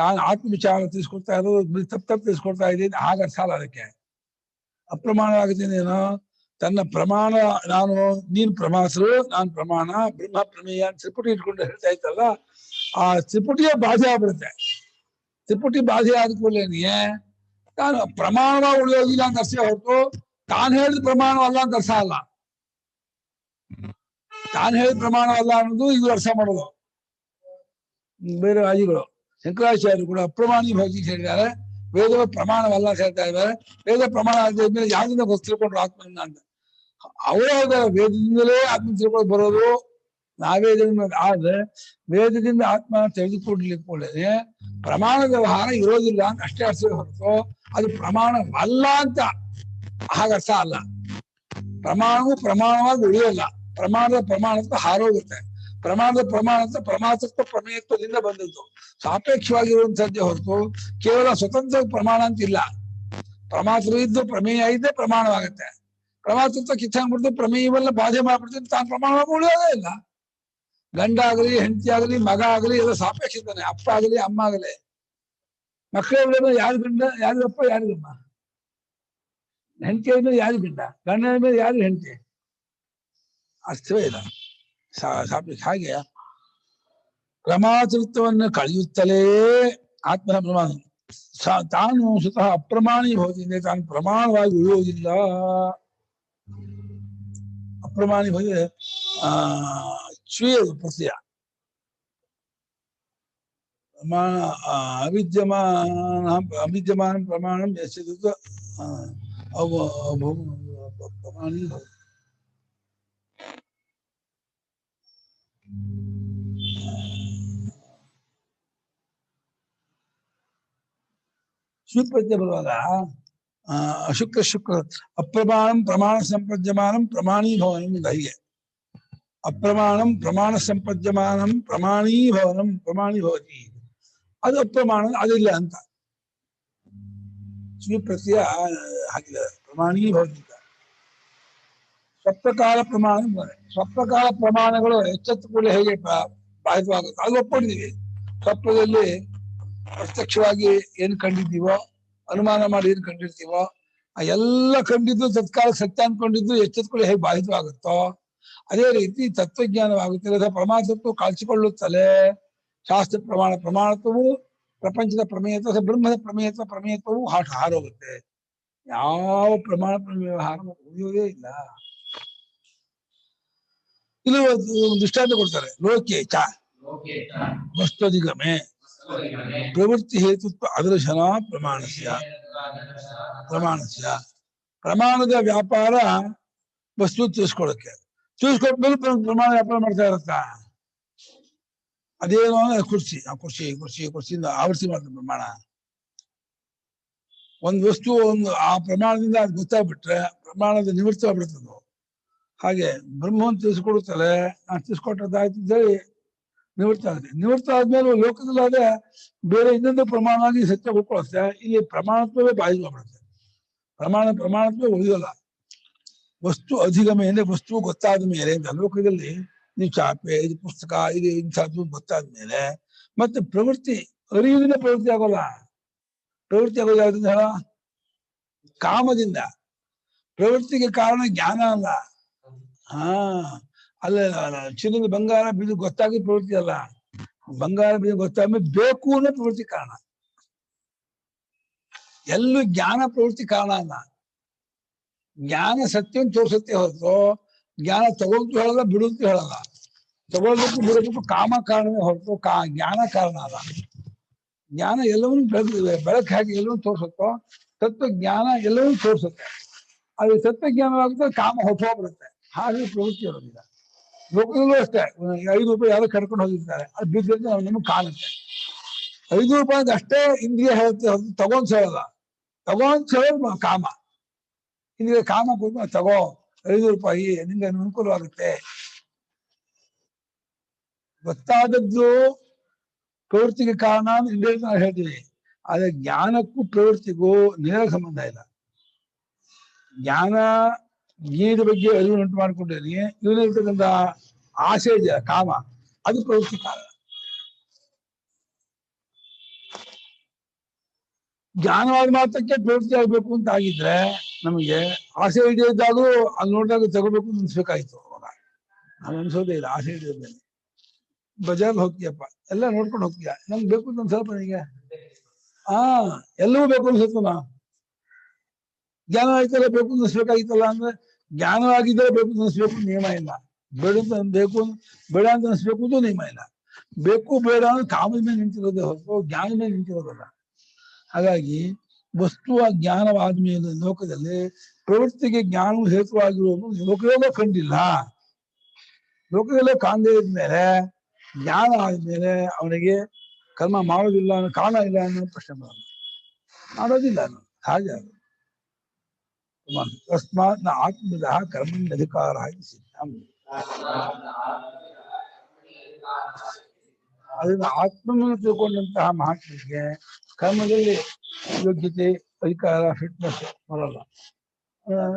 ತಾನು ಆತ್ಮವಿಚಾರ ತಿಳಿಸ್ಕೊಡ್ತಾ ಇರೋದು ತಪ್ಪು ತಿಳಿಸ್ಕೊಡ್ತಾ ಇದ್ದೀನಿ, ಆಗ ಸಾಲ. ಅದಕ್ಕೆ ಅಪ್ರಮಾಣವಾಗುತ್ತೆ ಏನು, ತನ್ನ ಪ್ರಮಾಣ ನಾನು ನೀನು ಪ್ರಮಾಸರು ನಾನು ಪ್ರಮಾಣ ಬ್ರಹ್ಮ ಪ್ರಮೇಯ ತ್ರಿಪುಟಿ ಇಟ್ಕೊಂಡು ಹೇಳ್ತಾ ಇತ್ತಲ್ಲ, ಆ ತ್ರಿಪುಟಿಯ ಬಾಧೆ ಆಗ್ಬಿಡುತ್ತೆ. ತ್ರಿಪುಟಿ ಬಾಧೆ ಆದ ಕೂಡಲೇ ತಾನು ಪ್ರಮಾಣವಾಗಿ ಉಳಿಯೋದಿಲ್ಲ ಅಂತ ಅರ್ಥ ಹೊರತು ತಾನು ಹೇಳಿದ ಪ್ರಮಾಣವಲ್ಲ ಅಂತ ಅರ್ಥ ಅಲ್ಲ. ತಾನು ಹೇಳಿದ ಪ್ರಮಾಣವಲ್ಲ ಅನ್ನೋದು ಇದು ಅರ್ಥ ಮಾಡೋದು. ಬೇರೆ ವಾದಿಗಳು ಶಂಕರಾಚಾರ್ಯರು ಕೂಡ ಅಪ್ರಮಾಣಿ ಭೌತಿ ಹೇಳಿದ್ದಾರೆ, ವೇದವ ಪ್ರಮಾಣವಲ್ಲ ಅಂತ ಹೇಳ್ತಾ ಇದ್ದಾರೆ. ವೇದ ಪ್ರಮಾಣ ಆದ್ಮೇಲೆ ಯಾವ್ದನ್ನ ತಿಳ್ಕೊಂಡ್ರು ಆತ್ಮನಿಂದ ಅಂತ. ಅವರೇ ವೇದದಿಂದಲೇ ಆತ್ಮ ತಿಳ್ಕೊಂಡು ಬರೋದು ನಾವೇದದಿಂದ. ಆದ್ರೆ ವೇದದಿಂದ ಆತ್ಮ ತೆಗೆದುಕೊಡ್ಲಿಕ್ಕೆ ಪ್ರಮಾಣದ ವ್ಯವಹಾರ ಇರೋದಿಲ್ಲ ಅಂತ ಅಷ್ಟೇ ಅರ್ಥ ಹೊರತು ಅದು ಪ್ರಮಾಣವಲ್ಲ ಅಂತ ಹಾಗರ್ಥ ಅಲ್ಲ. ಪ್ರಮಾಣವು ಪ್ರಮಾಣವಾಗಿ ಉಳಿಯೋಲ್ಲ, ಪ್ರಮಾಣದ ಪ್ರಮಾಣತ್ವ ಹಾರೋಗುತ್ತೆ. ಪ್ರಮಾಣದ ಪ್ರಮಾಣತ್ವ ಪ್ರಮಾಣತ್ವ ಪ್ರಮೇಯತ್ವದಿಂದ ಬಂದದ್ದು, ಸಾಪೇಕ್ಷವಾಗಿರುವಂತದ್ದೇ ಹೊರತು ಕೇವಲ ಸ್ವತಂತ್ರ ಪ್ರಮಾಣ ಅಂತಿಲ್ಲ. ಪ್ರಮಾತ್ರ ಇದ್ದು ಪ್ರಮೇಯ ಇದ್ದೇ ಪ್ರಮಾಣವಾಗುತ್ತೆ. ಪ್ರಮಾತೃತ್ವ ಕಿತ್ತಾಗ್ಬಿಡ್ತು, ಪ್ರಮೇಯವನ್ನ ಬಾಧೆ ಮಾಡ್ಬಿಡ್ತೀನಿ, ತಾನು ಪ್ರಮಾಣವಾಗಿ ಉಳಿಯೋದೇ ಇಲ್ಲ. ಗಂಡ ಆಗಲಿ ಹೆಂಡತಿ ಆಗಲಿ ಮಗ ಆಗಲಿ ಎಲ್ಲ ಸಾಪೇಕ್ಷಿತಾನೆ. ಅಪ್ಪ ಆಗಲಿ ಅಮ್ಮ ಆಗಲಿ, ಮಕ್ಕಳ ಯಾರು ಗಂಡ ಯಾರು ಅಪ್ಪ ಯಾರಿಗಮ್ಮ, ಹೆಂಡತಿ ಆದ್ಮೇಲೆ ಯಾರು ಗಂಡ, ಗಂಡ ಆದ್ಮೇಲೆ ಯಾರು ಹೆಂಡತಿ, ಅರ್ಥವೇ ಇಲ್ಲ. ಸಾಪೇಕ್ಷ. ಹಾಗೆ ಪ್ರಮಾತೃತ್ವವನ್ನು ಕಳೆಯುತ್ತಲೇ ಆತ್ಮನ ಪ್ರಮಾಣ ತಾನು ಸ್ವತಃ ಅಪ್ರಮಾಣಿ ಹೋಗಿದೆ, ತಾನು ಪ್ರಮಾಣವಾಗಿ ಉಳಿಯುವುದಿಲ್ಲ. ಅಪ್ರಮಾಣಿ ಹೋದ್ರೆ ಶ್ರೀಯದು ಪ್ರತ್ಯಯ ಪ್ರಮಾಣ ಅವಿದ್ಯಮಾನ ಪ್ರಮಾಣ ಪ್ರಮಾಣಿ ಶ್ರೀಪ್ರತ್ಯಯ ಬರುವಾಗ ಶುಕ್ರ ಅಪ್ರಮಾಣಂ ಪ್ರಮಾಣ ಸಂಪದ್ಯಮಾನಂ ಪ್ರಮಾಣೀಭವನಂ ಧೈರ್ಯ. ಅಪ್ರಮಾಣಂ ಪ್ರಮಾಣ ಸಂಪದ್ಯಮಾನಂ ಪ್ರಮಾಣೀಭವನಂ ಪ್ರಮಾಣೀಭವತಿ, ಅದು ಅಪ್ರಮಾಣ, ಅದಿಲ್ಲ ಅಂತ ಶ್ರೀಪ್ರತ್ಯಯ ಹಾಕಿದ್ದಾರೆ. ಪ್ರಮಾಣೀಭವತಿ ಸ್ವಪ್ರಕಾರ ಪ್ರಮಾಣ. ಸ್ವಪ್ರಕಾರ ಪ್ರಮಾಣಗಳು ಎಚ್ಚೆತ್ತು ಕೂಡ ಹೇಗೆ ಬಾಧಿತವಾಗುತ್ತೆ ಅದು ಒಪ್ಕೊಂಡಿದ್ದೀವಿ. ಸ್ವಪ್ನದಲ್ಲಿ ಪ್ರತ್ಯಕ್ಷವಾಗಿ ಏನ್ ಕಂಡಿದ್ದೀವೋ, ಅನುಮಾನ ಮಾಡಿ ಏನ್ ಕಂಡಿರ್ತೀವೋ ಆ ಎಲ್ಲ ಕಂಡಿದ್ದು ತತ್ಕಾಲ ಸತ್ಯ ಅನ್ಕೊಂಡಿದ್ದು ಎಚ್ಚೆತ್ಕೊಳ್ಳಿ ಹೇಗೆ ಬಾಧಿತವಾಗುತ್ತೋ ಅದೇ ರೀತಿ ತತ್ವಜ್ಞಾನವಾಗುತ್ತದೆ. ಅಥವಾ ಪ್ರಮಾಣತ್ವ ಕಾಲ್ಚಿಕೊಳ್ಳುತ್ತಲೇ ಶಾಸ್ತ್ರ ಪ್ರಮಾಣತ್ವವು ಪ್ರಪಂಚದ ಪ್ರಮೇಯತ್ವ ಅಥವಾ ಬ್ರಹ್ಮದ ಪ್ರಮೇಯತ್ವವು ಹಾರೋಗುತ್ತೆ. ಯಾವ ಪ್ರಮಾಣ ವ್ಯವಹಾರ ಉಳಿಯೋದೇ ಇಲ್ಲ. ಇಲ್ಲಿ ದೃಷ್ಟಾಂತ ಕೊಡ್ತಾರೆ. ಲೋಕೇಚ ವಸ್ತುಧಿಗಮೆ ಪ್ರವೃತ್ತಿ ಹೇತುತ್ವ ಅದರ್ಶನ ಪ್ರಮಾಣದ ವ್ಯಾಪಾರ ವಸ್ತು ತಿಳಿಸ್ಕೊಳಕ್ಕೆ, ತಿಳಿಸ್ಕೊಟ್ಮೇಲೆ ಪ್ರಮಾಣ ವ್ಯಾಪಾರ ಮಾಡ್ತಾ ಇರತ್ತ. ಅದೇನೋ ಕುರ್ಚಿಯಿಂದ ಆವರಿಸಿ ಮಾಡ್ತಾರೆ ಪ್ರಮಾಣ. ಒಂದು ವಸ್ತು ಒಂದು ಆ ಪ್ರಮಾಣದಿಂದ ಅದು ಗೊತ್ತಾಗ್ಬಿಟ್ರೆ ಪ್ರಮಾಣದ ನಿವೃತ್ತವಾಗ್ಬಿಡ್ತದೆ. ಹಾಗೆ ಬ್ರಹ್ಮವನ್ನು ತಿಳಿಸ್ಕೊಡುತ್ತಲೆ, ನಾನು ತಿಳಿಸ್ಕೊಟ್ಟದ್ದಾಯ್ತಿದ್ದೇಳಿ ನಿವೃತ್ತ ಆಗುತ್ತೆ. ನಿವೃತ್ತ ಆದ್ಮೇಲೆ ಲೋಕದಲ್ಲಾದ್ರೆ ಬೇರೆ ಇನ್ನೊಂದು ಪ್ರಮಾಣವಾಗಿ ಸತ್ಯ ಉಳ್ಕೊಳುತ್ತೆ. ಇಲ್ಲಿ ಪ್ರಮಾಣತ್ವವೇ ಬಾಯಿಗೆ ಪ್ರಮಾಣತ್ವೇ ಉಳಿಯೋಲ್ಲ. ವಸ್ತು ಅಧಿಗಮೆ ಅಂದ್ರೆ ವಸ್ತು ಗೊತ್ತಾದ ಮೇಲೆ ಅಂತ. ಲೋಕದಲ್ಲಿ ನೀವು ಚಾಪೆ, ಇದು ಪುಸ್ತಕ, ಇದು ಇಂಥದ್ದು ಗೊತ್ತಾದ ಮೇಲೆ ಮತ್ತೆ ಪ್ರವೃತ್ತಿ ಅರಿವಿನ ಪ್ರವೃತ್ತಿ ಆಗೋಲ್ಲ. ಪ್ರವೃತ್ತಿ ಆಗೋದು ಯಾವ್ದಿಂದ ಹೇಳ? ಕಾಮದಿಂದ. ಪ್ರವೃತ್ತಿಗೆ ಕಾರಣ ಜ್ಞಾನ ಅಲ್ಲ. ಅಲ್ಲ ಚಿನ್ನದ ಬಂಗಾರ ಬೀಜ ಗೊತ್ತಾಗಿ ಪ್ರವೃತ್ತಿ ಅಲ್ಲ. ಬಂಗಾರ ಬೀಜ ಗೊತ್ತಾದ್ಮೇಲೆ ಬೇಕು ಅನ್ನೋ ಪ್ರವೃತ್ತಿ ಕಾರಣ. ಎಲ್ಲೂ ಜ್ಞಾನ ಪ್ರವೃತ್ತಿ ಕಾರಣ ಅಲ್ಲ. ಜ್ಞಾನ ಸತ್ಯವನ್ನು ತೋರಿಸುತ್ತೆ ಹೊರತು ಜ್ಞಾನ ತಗೊಳ್ತು ಹೇಳಲ್ಲ, ಬಿಡುತ್ತು ಹೇಳಲ್ಲ. ತಗೊಳ್ಬೇಕು ಬಿಡಬೇಕು ಕಾಮ ಕಾರಣವೇ ಹೊರತು ಜ್ಞಾನ ಕಾರಣ ಅಲ್ಲ. ಜ್ಞಾನ ಎಲ್ಲವನ್ನೂ ಬೆಳಕು ಹಾಕಿ ಎಲ್ಲವನ್ನೂ ತೋರಿಸುತ್ತೋ, ತತ್ವಜ್ಞಾನ ಎಲ್ಲವನ್ನೂ ತೋರಿಸುತ್ತೆ. ಅದು ತತ್ವಜ್ಞಾನವಾಗುತ್ತೆ, ಕಾಮ ಹೊಟ್ಟೋಗ್ಬಿಡುತ್ತೆ. ಹಾಗೆ ಪ್ರವೃತ್ತಿ ಇರೋದಿಲ್ಲ. ಲೋಕದಲ್ಲೂ ಅಷ್ಟೇ. 5 ರೂಪಾಯಿ ಯಾರೋ ಕರ್ಕೊಂಡು ಹೋಗಿರ್ತಾರೆ, ಅದು ಬಿದ್ದಂತೆ ನಮಗೆ ಕಾಣುತ್ತೆ. 5 ರೂಪಾಯಿ ಅಷ್ಟೇ ಇಂದ್ರಿಯ ಹೇಳುತ್ತೆ, ತಗೊಂಡ್ ಹೇಳಲ್ಲ. ತಗೊಂಡ್ ಹೇಳೋದು ಕಾಮ. ಇಂದ್ರಿಯ ಕಾಮ ಕೊಟ್ಟು ತಗೋ 5 ರೂಪಾಯಿ ನಿಂಗೆ ಅನುಕೂಲವಾಗುತ್ತೆ. ಗೊತ್ತಾದದ್ದು ಪ್ರವೃತ್ತಿಗೆ ಕಾರಣ ಅಂದ್ರೆ ಇಂಡೈರೆಕ್ಟ್ ನಾವು ಹೇಳ್ತೀವಿ. ಆದ್ರೆ ಜ್ಞಾನಕ್ಕೂ ಪ್ರವೃತ್ತಿಗೂ ನೇರ ಸಂಬಂಧ ಇಲ್ಲ. ಜ್ಞಾನ ಜ್ಞೇಯದ ಬಗ್ಗೆ ಅರಿವು ಉಂಟು ಮಾಡ್ಕೊಂಡ್ರೆ ಇವನಿರ್ತಕ್ಕಂಥ ಆಸೆ ಇದೆಯಾ, ಕಾಮ, ಅದು ಪ್ರವೃತ್ತಿ ಕಾರಣ. ಜ್ಞಾನವಾದ ಮಾತ್ರಕ್ಕೆ ಪ್ರವೃತ್ತಿ ಆಗ್ಬೇಕು ಅಂತ ಆಗಿದ್ರೆ ನಮಗೆ ಆಸೆ ಹಿಡಿಯೋದಾದ್ರೂ ಅಲ್ಲಿ ನೋಡಿದಾಗ ತಗೋಬೇಕು ಅಂತ ಅನ್ಸ್ಬೇಕಾಯ್ತು. ಅವಾಗ ನಾವು ಅನ್ಸೋದೇ ಇಲ್ಲ. ಆಸೆ ಹಿಡಿಯೋದ್ಮೇಲೆ ಬಜಾರ್ ಹೋಗ್ತೀಯಪ್ಪ, ಎಲ್ಲ ನೋಡ್ಕೊಂಡು ಹೋಗ್ತೀಯ, ನಮ್ಗೆ ಬೇಕು ಅಂತ ಅನ್ಸಲ್ಪ ನನಗೆ. ಎಲ್ಲವೂ ಬೇಕು ಅನ್ಸುತ್ತಲ್ಲ. ಜ್ಞಾನ ಆಯ್ತಲ್ಲ ಬೇಕು ಅಂತ ಅನ್ಸ್ಬೇಕಾಗಿತ್ತಲ್ಲ ಅಂದ್ರೆ ಜ್ಞಾನವಾಗಿದ್ದರೆ ಬೇಕು ಅಂತ ಅನ್ಸ್ಬೇಕು ನಿಯಮ ಇಲ್ಲ. ಬೇಡ ಅಂತ ಬೇಕು ಬೇಡ ಅಂತ ಅನ್ಸ್ಬೇಕು ಅಂತ ನಿಯಮ ಇಲ್ಲ. ಬೇಕು ಬೇಡ ಅಂದ್ರೆ ಕಾಮದ ಮೇಲೆ ನಿಂತಿರೋದೇ ಹೊರತು ಜ್ಞಾನದ ಮೇಲೆ ನಿಂತಿರೋದಲ್ಲ. ಹಾಗಾಗಿ ವಸ್ತುವ ಜ್ಞಾನವಾದ ಮೇಲೆ ಲೋಕದಲ್ಲಿ ಪ್ರವೃತ್ತಿಗೆ ಜ್ಞಾನವು ಹೇತುವಾಗಿರುವುದು ಲೋಕದಲ್ಲೇ ಕಂಡಿಲ್ಲ. ಲೋಕದಲ್ಲೇ ಕಾಣದೇ ಇದ್ಮೇಲೆ ಜ್ಞಾನ ಆದ್ಮೇಲೆ ಅವನಿಗೆ ಕರ್ಮ ಮಾಡೋದಿಲ್ಲ ಅನ್ನೋ ಕಾರಣ ಇಲ್ಲ ಅನ್ನೋ ಪ್ರಶ್ನೆ ಬರಲ್ಲ. ಮಾಡೋದಿಲ್ಲ ಅನ್ನೋ ಹಾಗೆ. ತಸ್ಮಾತ್ ಆತ್ಮದ ಕರ್ಮಣ್ಯ ಅಧಿಕಾರ ಸಿದ್ಧಂ. ಅದರಿಂದ ಆತ್ಮವನ್ನು ತಿಳ್ಕೊಂಡಂತಹ ಮಹಾತ್ಮರಿಗೆ ಕರ್ಮದಲ್ಲಿ ಯೋಗ್ಯತೆ, ಅಧಿಕಾರ, ಫಿಟ್ನೆಸ್ ಬರಲ್ಲ.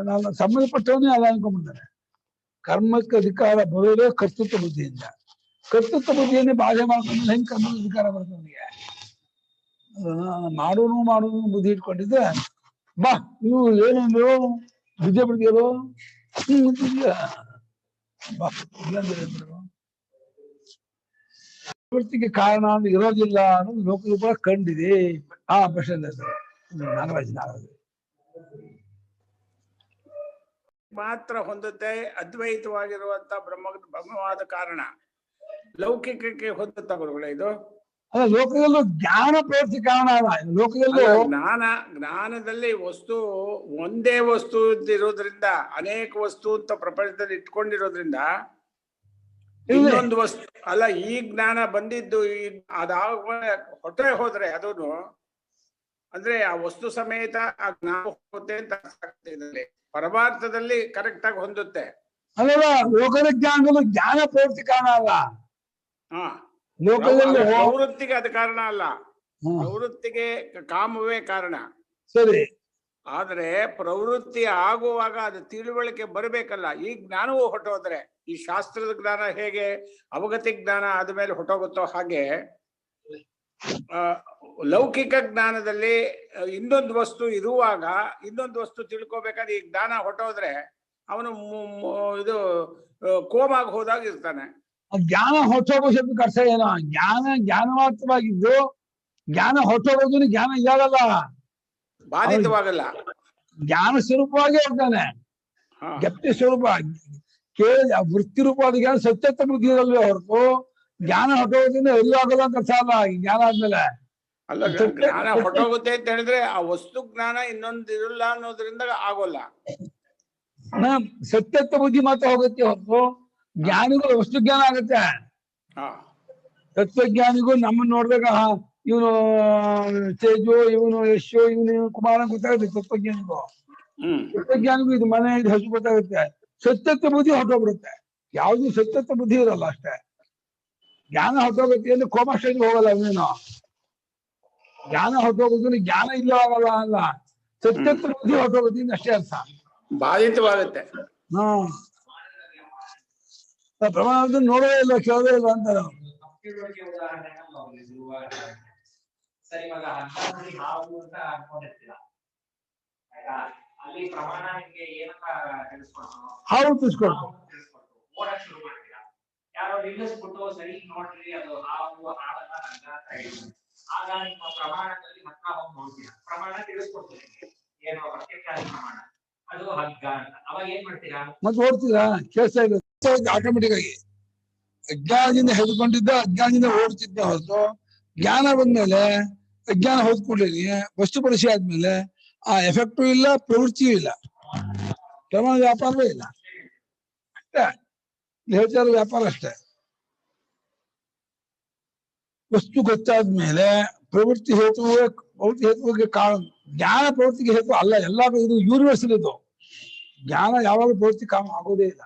ನಾನು ಸಂಬಂಧಪಟ್ಟವನ್ನೇ ಅಲ್ಲ ಅನ್ಕೊಂಡ್ಬಿಡ್ತಾನೆ. ಕರ್ಮಕ್ಕೆ ಅಧಿಕಾರ ಬರೋದೇ ಕರ್ತೃತ್ವ ಬುದ್ಧಿಯಿಂದ. ಕರ್ತೃತ್ವ ಬುದ್ಧಿಯನ್ನೇ ಬಾಧೆ ಮಾಡ್ಕೊಂಡ್ರೆ ಹೆಂಗ್ ಕರ್ಮದ ಅಧಿಕಾರ ಬರ್ತದೆ ನನಗೆ? ಮಾಡೋನು ಬುದ್ಧಿ ಇಟ್ಕೊಂಡಿದ್ದೆ ಬಾ ನೀವು ಏನಂದ್ರು ವಿದ್ಯೆ ಬಿಡ್ತೀರೋ ಬಾ ಪ್ರವೃತ್ತಿಗೆ ಕಾರಣ ಅಂದ್ರೆ ಇರೋದಿಲ್ಲ ಅನ್ನೋದು ಲೋಕಗಳು ಕೂಡ ಕಂಡಿದೆ. ಪ್ರಶ್ನೆ ನಾಗರಾಜ್ ಮಾತ್ರ ಹೊಂದುತ್ತೆ ಅದ್ವೈತವಾಗಿರುವಂತ ಬ್ರಹ್ಮವಾದ ಕಾರಣ ಲೌಕಿಕಕ್ಕೆ ಹೊಂದುತ್ತಾ ಗುರುಗಳೇ ಇದು? ಅಲ್ಲ, ಲೋಕದಲ್ಲೂ ಜ್ಞಾನ ಪ್ರವೃತ್ತಿ ಕಾರಣ ಅಲ್ಲ. ಲೋಕದಲ್ಲೂ ಜ್ಞಾನದಲ್ಲಿ ವಸ್ತು ಒಂದೇ ವಸ್ತು ಇರೋದ್ರಿಂದ ಅನೇಕ ವಸ್ತು ಅಂತ ಪ್ರಪಂಚದಲ್ಲಿ ಇಟ್ಕೊಂಡಿರೋದ್ರಿಂದ ಇನ್ನೊಂದು ವಸ್ತು ಅಲ್ಲ. ಈ ಜ್ಞಾನ ಬಂದಿದ್ದು ಅದಾಗ ಹೊಟ್ಟೆ ಹೋದ್ರೆ ಅದನ್ನು ಅಂದ್ರೆ ಆ ವಸ್ತು ಸಮೇತ ಆ ಜ್ಞಾನ ಹೋಗುತ್ತೆ ಅಂತ ಇದರಲ್ಲಿ ಪರಮಾರ್ಥದಲ್ಲಿ ಕರೆಕ್ಟ್ ಆಗಿ ಹೊಂದುತ್ತೆ. ಅಲ್ಲಲ್ಲ, ಲೋಕದ ಜ್ಞಾನದಲ್ಲೂ ಜ್ಞಾನ ಪ್ರವೃತ್ತಿ ಕಾರಣ ಅಲ್ಲ. ಲೋಕದಲ್ಲಿ ಪ್ರವೃತ್ತಿಗೆ ಅದು ಕಾರಣ ಅಲ್ಲ. ಪ್ರವೃತ್ತಿಗೆ ಕಾಮವೇ ಕಾರಣ. ಸರಿ. ಆದ್ರೆ ಪ್ರವೃತ್ತಿ ಆಗುವಾಗ ಅದು ತಿಳುವಳಿಕೆ ಬರಬೇಕಲ್ಲ. ಈ ಜ್ಞಾನವೂ ಹೊಟ್ಟೋದ್ರೆ ಈ ಶಾಸ್ತ್ರದ ಜ್ಞಾನ ಹೇಗೆ ಅವಗತಿ ಜ್ಞಾನ ಆದ್ಮೇಲೆ ಹೊಟ್ಟೋಗುತ್ತೋ ಹಾಗೆ ಲೌಕಿಕ ಜ್ಞಾನದಲ್ಲಿ ಇನ್ನೊಂದು ವಸ್ತು ಇರುವಾಗ ಇನ್ನೊಂದು ವಸ್ತು ತಿಳ್ಕೊಬೇಕಾದ್ರೆ ಈ ಜ್ಞಾನ ಹೊಟ್ಟೋದ್ರೆ ಅವನು ಇದು ಕೋಮಾಗಿ ಹೋದಾಗ ಇರ್ತಾನೆ. ಜ್ಞಾನ ಹೊಟ್ಟೋಗೋ ಶಬ್ದಕ್ಕೆ ಅರ್ಥ ಏನೋ? ಜ್ಞಾನ ಮಾತ್ರವಾಗಿದ್ದು ಜ್ಞಾನ ಹೊಟ್ಟೋಗೋದು ಜ್ಞಾನ ಇದಾಗಲ್ಲ, ಬಾಧಿತವಾಗಲ್ಲ. ಜ್ಞಾನ ಸ್ವರೂಪವಾಗಿ ಹೋಗ್ತಾನೆ. ಗಟ್ಟಿ ಸ್ವರೂಪ ಕೇಳ ವೃತ್ತಿ ರೂಪವಾದ ಜ್ಞಾನ ಸತ್ಯತ್ವ ಬುದ್ಧಿ ಇರಲ್ವೇ ಹೊರತು ಜ್ಞಾನ ಹೊಟ್ಟೋಗೋದ್ರಿಂದ ಎಲ್ಲೂ ಆಗಲ್ಲ ಅಂತ ಅರ್ಥ ಅಲ್ಲ. ಜ್ಞಾನ ಆದ್ಮೇಲೆ ಅಲ್ಲ, ಜ್ಞಾನ ಹೊಟ್ಟೋಗುತ್ತೆ ಅಂತ ಹೇಳಿದ್ರೆ ಆ ವಸ್ತು ಜ್ಞಾನ ಇನ್ನೊಂದು ಇರಲ್ಲ ಅನ್ನೋದ್ರಿಂದ ಆಗೋಲ್ಲ. ಸತ್ಯತ್ವ ಬುದ್ಧಿ ಮಾತ್ರ ಹೋಗುತ್ತೆ ಹೊರತು ಜ್ಞಾನಿಗಳು ವಸ್ತು ಜ್ಞಾನ ಆಗುತ್ತೆ. ತತ್ವಜ್ಞಾನಿಗೂ ನಮ್ಮನ್ನ ನೋಡಿದಾಗ ಇವನು ತೇಜು, ಇವನು ಯಶೋ, ಇವನು ಕುಮಾರ ಗೊತ್ತಾಗುತ್ತೆ. ತತ್ವಜ್ಞಾನಿಗೂ ಇದು ಮನೆ, ಇದು ಹಸು ಗೊತ್ತಾಗುತ್ತೆ. ಸತ್ಯತ್ವ ಬುದ್ಧಿ ಹೊಟ್ಟೋಗ್ಬಿಡುತ್ತೆ. ಯಾವ್ದು ಸತ್ಯತ್ವ ಬುದ್ಧಿ ಇರಲ್ಲ ಅಷ್ಟೇ. ಜ್ಞಾನ ಹೊಟ್ಟೋಗುತ್ತೆ ಅಂದ್ರೆ ಕೋಮಾ ಸ್ಟೇಜ್ ಹೋಗಲ್ಲ. ಅವನೇನು ಜ್ಞಾನ ಹೊಟ್ಟೋಗೋದ್ರೆ ಜ್ಞಾನ ಇಲ್ಲವಾಗಲ್ಲ ಅಲ್ಲ, ಸತ್ಯತ್ವ ಬುದ್ಧಿ ಹೊಟ್ಟೋಗುತ್ತೆ ಅಷ್ಟೇ ಅರ್ಥ. ಬಾಧಿತವಾಗುತ್ತೆ. ಪ್ರಮಾಣ ನೋಡೋದೇ ಇಲ್ಲ, ಕೇಳೋದೇ ಇಲ್ಲ ಅಂತಾರೆ. ಸರಿ, ಇವಾಗ ಹಾವು ಅಂತ ಅನ್ಕೊಂಡಿರ್ತೀರ, ಅಲ್ಲಿ ಪ್ರಮಾಣ ನಿಮ್ಗೆ ಏನಂತ ತಿಳಿಸ್ಕೊಡ್ತು? ಹಾವು ತಿಳಿಸ್ಕೊಡ್ತು. ಓಡಕ್ ಶುರು ಮಾಡ್ತೀರಾ, ಯಾರೋ ನಿಲ್ಲಿಸ್ಬಿಟ್ಟು ಸರಿ ನೋಡ್ರಿ ಅದು ಹಾವು ಹಾಡಲ್ಲ ಹಗ್ಗ ಅಂತ ಹೇಳಿದ್ರು. ಆಗ ನಿಮ್ಮ ಪ್ರಮಾಣದಲ್ಲಿ ಹತ್ರ ಹೋಗಿ ನೋಡ್ತೀರಾ, ಪ್ರಮಾಣ ತಿಳಿಸ್ಕೊಡ್ತೀರಿ ಏನೋ ಪ್ರತ್ಯಕ್ಷ ಪ್ರಮಾಣ ಅದು ಹಗ್ಗ ಅಂತ. ಅವಾಗ ಏನ್ ಮಾಡ್ತೀರಾ? ಮತ್ತೆ ಓಡ್ತೀರಾ? ಕೇಳ್ತಾ ಇದೆ ಆಟೋಮೆಟಿಕ್ ಆಗಿ. ಅಜ್ಞಾನದಿಂದ ಹೆದ್ಕೊಂಡಿದ್ದ, ಅಜ್ಞಾನದಿಂದ ಓಡ್ತಿದ್ದ ಹೊರತು ಜ್ಞಾನ ಬಂದ್ಮೇಲೆ ಅಜ್ಞಾನ ಹೊದ್ಕೊಡ್ಲಿ ವಸ್ತುಪಡಿಸಿ ಆದ್ಮೇಲೆ ಆ ಎಫೆಕ್ಟು ಇಲ್ಲ, ಪ್ರವೃತ್ತಿಯೂ ಇಲ್ಲ, ಪ್ರಮಾಣ ವ್ಯಾಪಾರವೇ ಇಲ್ಲ. ಅಷ್ಟೇ ಹೇಳ್ತಾ ಇರೋ ವ್ಯಾಪಾರ ಅಷ್ಟೇ. ವಸ್ತು ಗೊತ್ತಾದ್ಮೇಲೆ ಪ್ರವೃತ್ತಿ ಹೇತುವಿಗೆ ಕಾರಣ. ಜ್ಞಾನ ಪ್ರವೃತ್ತಿಗೆ ಹೇತು ಅಲ್ಲ. ಎಲ್ಲ ಇದು ಯೂನಿವರ್ಸಲ್. ಇದು ಜ್ಞಾನ ಯಾವಾಗ ಪ್ರವೃತ್ತಿ ಕಾಮ ಆಗೋದೇ ಇಲ್ಲ.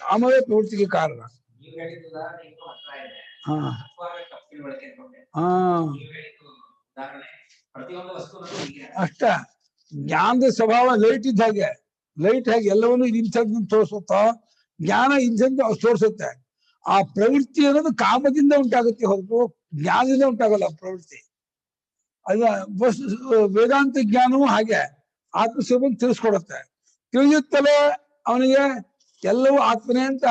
ಕಾಮವೇ ಪ್ರವೃತ್ತಿಗೆ ಕಾರಣ. ಹಾ ತಪ್ಪು ತಿಳುವಳಿಕೆ ಅನ್ಕೊಂಡೆ. ಹಾ ನೀವು ಹೇಳಿದ್ದು ಉದಾಹರಣೆ ಪ್ರತಿಯೊಂದು ವಸ್ತು ಅಷ್ಟ. ಜ್ಞಾನದ ಸ್ವಭಾವ ಲೈಟ್ ಇದ್ದ ಹಾಗೆ, ಲೈಟ್ ಹಾಗೆ ಎಲ್ಲವನ್ನೂ ಇಂಥದ್ದು ತೋರಿಸುತ್ತಾ, ಜ್ಞಾನ ಇಂಥದ್ದು ತೋರಿಸುತ್ತೆ. ಆ ಪ್ರವೃತ್ತಿ ಅನ್ನೋದು ಕಾಮದಿಂದ ಉಂಟಾಗುತ್ತೆ ಹೊರತು ಜ್ಞಾನದಿಂದ ಉಂಟಾಗಲ್ಲ ಪ್ರವೃತ್ತಿ. ಅಲ್ಲ ವೇದಾಂತ ಜ್ಞಾನವೂ ಹಾಗೆ ಆತ್ಮಸ್ವರೂಪ ತಿಳಿಸ್ಕೊಡುತ್ತೆ. ತಿಳಿಯುತ್ತಲೇ ಅವನಿಗೆ ಎಲ್ಲವೂ ಆತ್ಮನೇ ಅಂತ